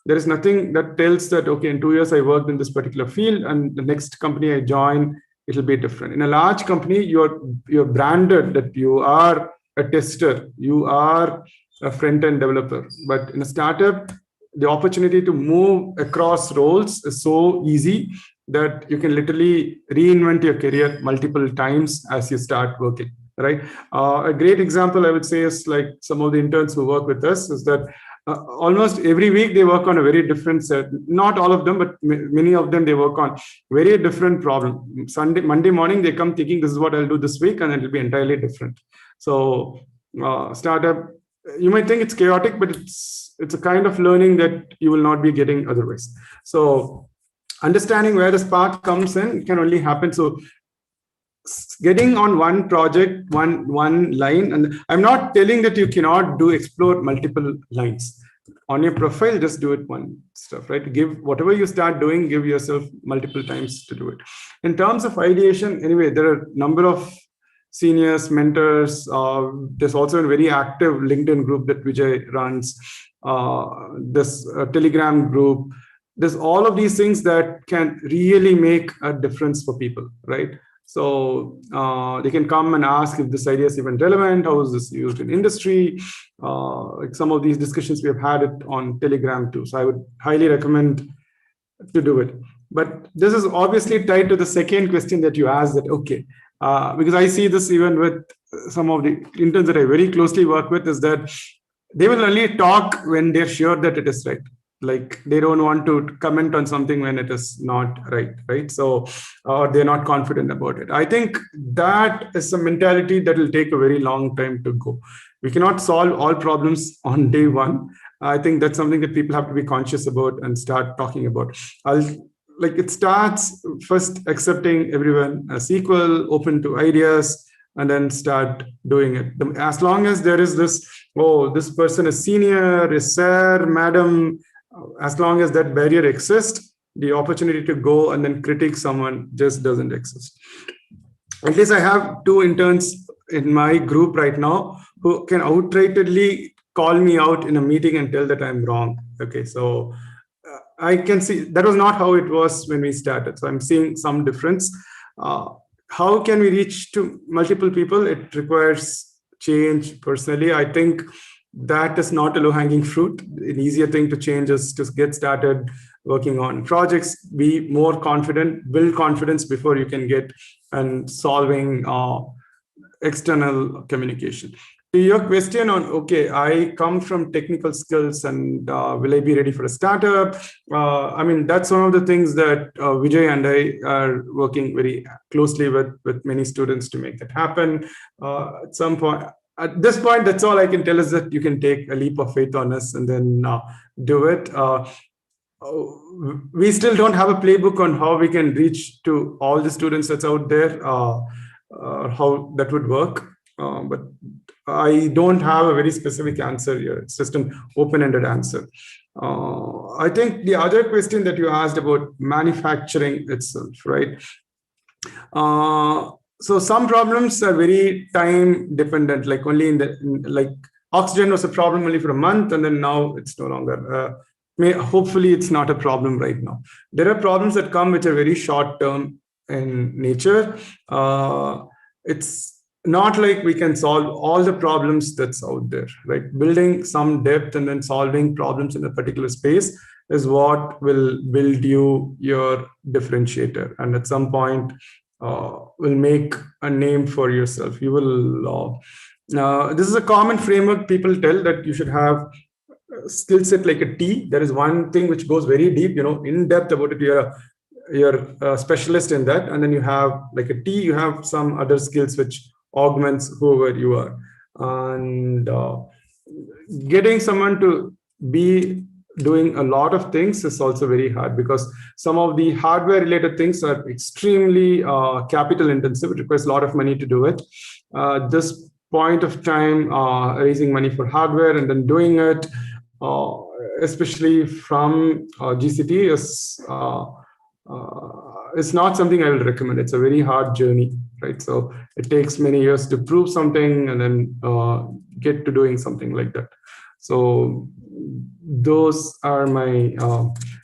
There is nothing that tells that, okay, in 2 years I worked in this particular field and the next company I join, it'll be different. In a large company, you're branded that you are a tester, you are a front-end developer. But in a startup, the opportunity to move across roles is so easy that you can literally reinvent your career multiple times as you start working, right? A great example I would say is like some of the interns who work with us is that almost every week they work on a very different set. Not all of them, but many of them, they work on very different problem. Monday morning, they come thinking this is what I'll do this week, and it'll be entirely different. So startup, you might think it's chaotic, but it's a kind of learning that you will not be getting otherwise. So understanding where the spark comes in can only happen. So getting on one project, one line, and I'm not telling that you cannot explore multiple lines on your profile. Just do it one stuff, right? Give whatever you start doing, give yourself multiple times to do it. In terms of ideation, anyway, there are a number of seniors, mentors. There's also a very active LinkedIn group that Vijay runs. This Telegram group. There's all of these things that can really make a difference for people, right? So they can come and ask if this idea is even relevant. How is this used in industry? Like some of these discussions we have had it on Telegram too. So I would highly recommend to do it. But this is obviously tied to the second question that you asked. That okay, because I see this even with some of the interns that I very closely work with, is that they will only talk when they're sure that it is right. Like they don't want to comment on something when it is not right? So, or they're not confident about it. I think that is a mentality that will take a very long time to go. We cannot solve all problems on day one. I think that's something that people have to be conscious about and start talking about. It starts first accepting everyone as equal, open to ideas, and then start doing it. As long as there is this, oh, this person is senior, is sir, madam, as long as that barrier exists, the opportunity to go and then critique someone just doesn't exist. At least I have 2 interns in my group right now who can outrightly call me out in a meeting and tell that I'm wrong. Okay, so I can see that was not how it was when we started. So I'm seeing some difference. How can we reach to multiple people? It requires change. Personally, I think that is not a low-hanging fruit. An easier thing to change is to get started working on projects, be more confident, build confidence before you can get and solving external communication. To your question on, okay, I come from technical skills and will I be ready for a startup? I mean, that's one of the things that Vijay and I are working very closely with many students to make that happen. At some point, at this point, that's all I can tell is that you can take a leap of faith on us and then do it. We still don't have a playbook on how we can reach to all the students that's out there, how that would work. But I don't have a very specific answer here. It's just an open-ended answer. I think the other question that you asked about manufacturing itself, right? So some problems are very time dependent, like only like oxygen was a problem only for a month, and then now it's no longer. Hopefully it's not a problem right now. There are problems that come which are very short term in nature. It's not like we can solve all the problems that's out there, right? Building some depth and then solving problems in a particular space is what will build you your differentiator. And at some point, will make a name for yourself. You will. This is a common framework people tell that you should have a skill set like a T. There is one thing which goes very deep, in depth about it. You're a specialist in that, and then you have like a T. You have some other skills which augments whoever you are, and getting someone to be doing a lot of things is also very hard because some of the hardware related things are extremely capital intensive. It requires a lot of money to do it. This point of time, raising money for hardware and then doing it, especially from GCT, is not something I will recommend. It's a very hard journey, right? So it takes many years to prove something and then get to doing something like that. So those are my,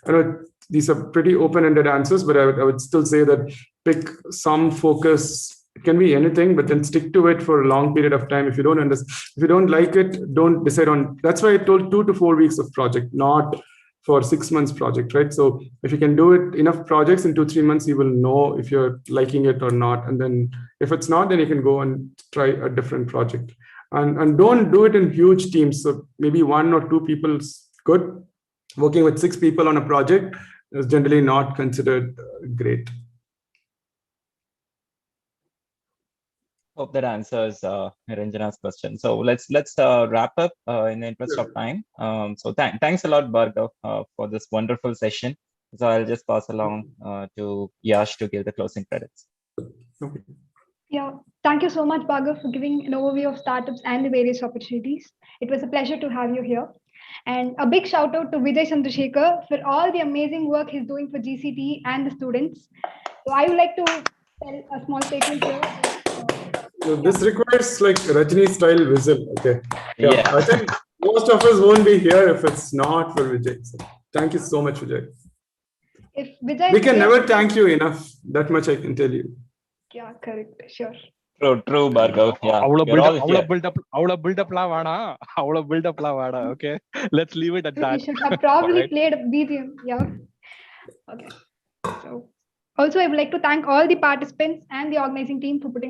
I know these are pretty open-ended answers, but I would still say that pick some focus. It can be anything, but then stick to it for a long period of time. If you don't understand, if you don't like it, don't decide on. That's why I told 2 to 4 weeks of project, not for 6 months project, right? So if you can do it enough projects in 2-3 months, you will know if you're liking it or not. And then if it's not, then you can go and try a different project. And don't do it in huge teams. So maybe 1 or 2 people is good. Working with 6 people on a project is generally not considered great. Hope that answers Niranjana's question. So let's wrap up in the interest of time. So thanks a lot, Bhargav, for this wonderful session. So I'll just pass along to Yash to give the closing credits. Okay. Yeah, thank you so much, Bhargav, for giving an overview of startups and the various opportunities. It was a pleasure to have you here. And a big shout out to Vijay Chandrasekhar for all the amazing work he's doing for GCT and the students. So I would like to tell a small statement here. So this requires like Rajini style whistle. Okay. Yeah. I think most of us won't be here if it's not for Vijay. So thank you so much, Vijay. If Vijay, We can never thank you enough. That much I can tell you. Yeah, correct. Sure. True, Bhargav. Yeah. build up la. Okay. Let's leave it at that. We should have probably Right. played a BGM. Yeah. Okay. So also I would like to thank all the participants and the organizing team for putting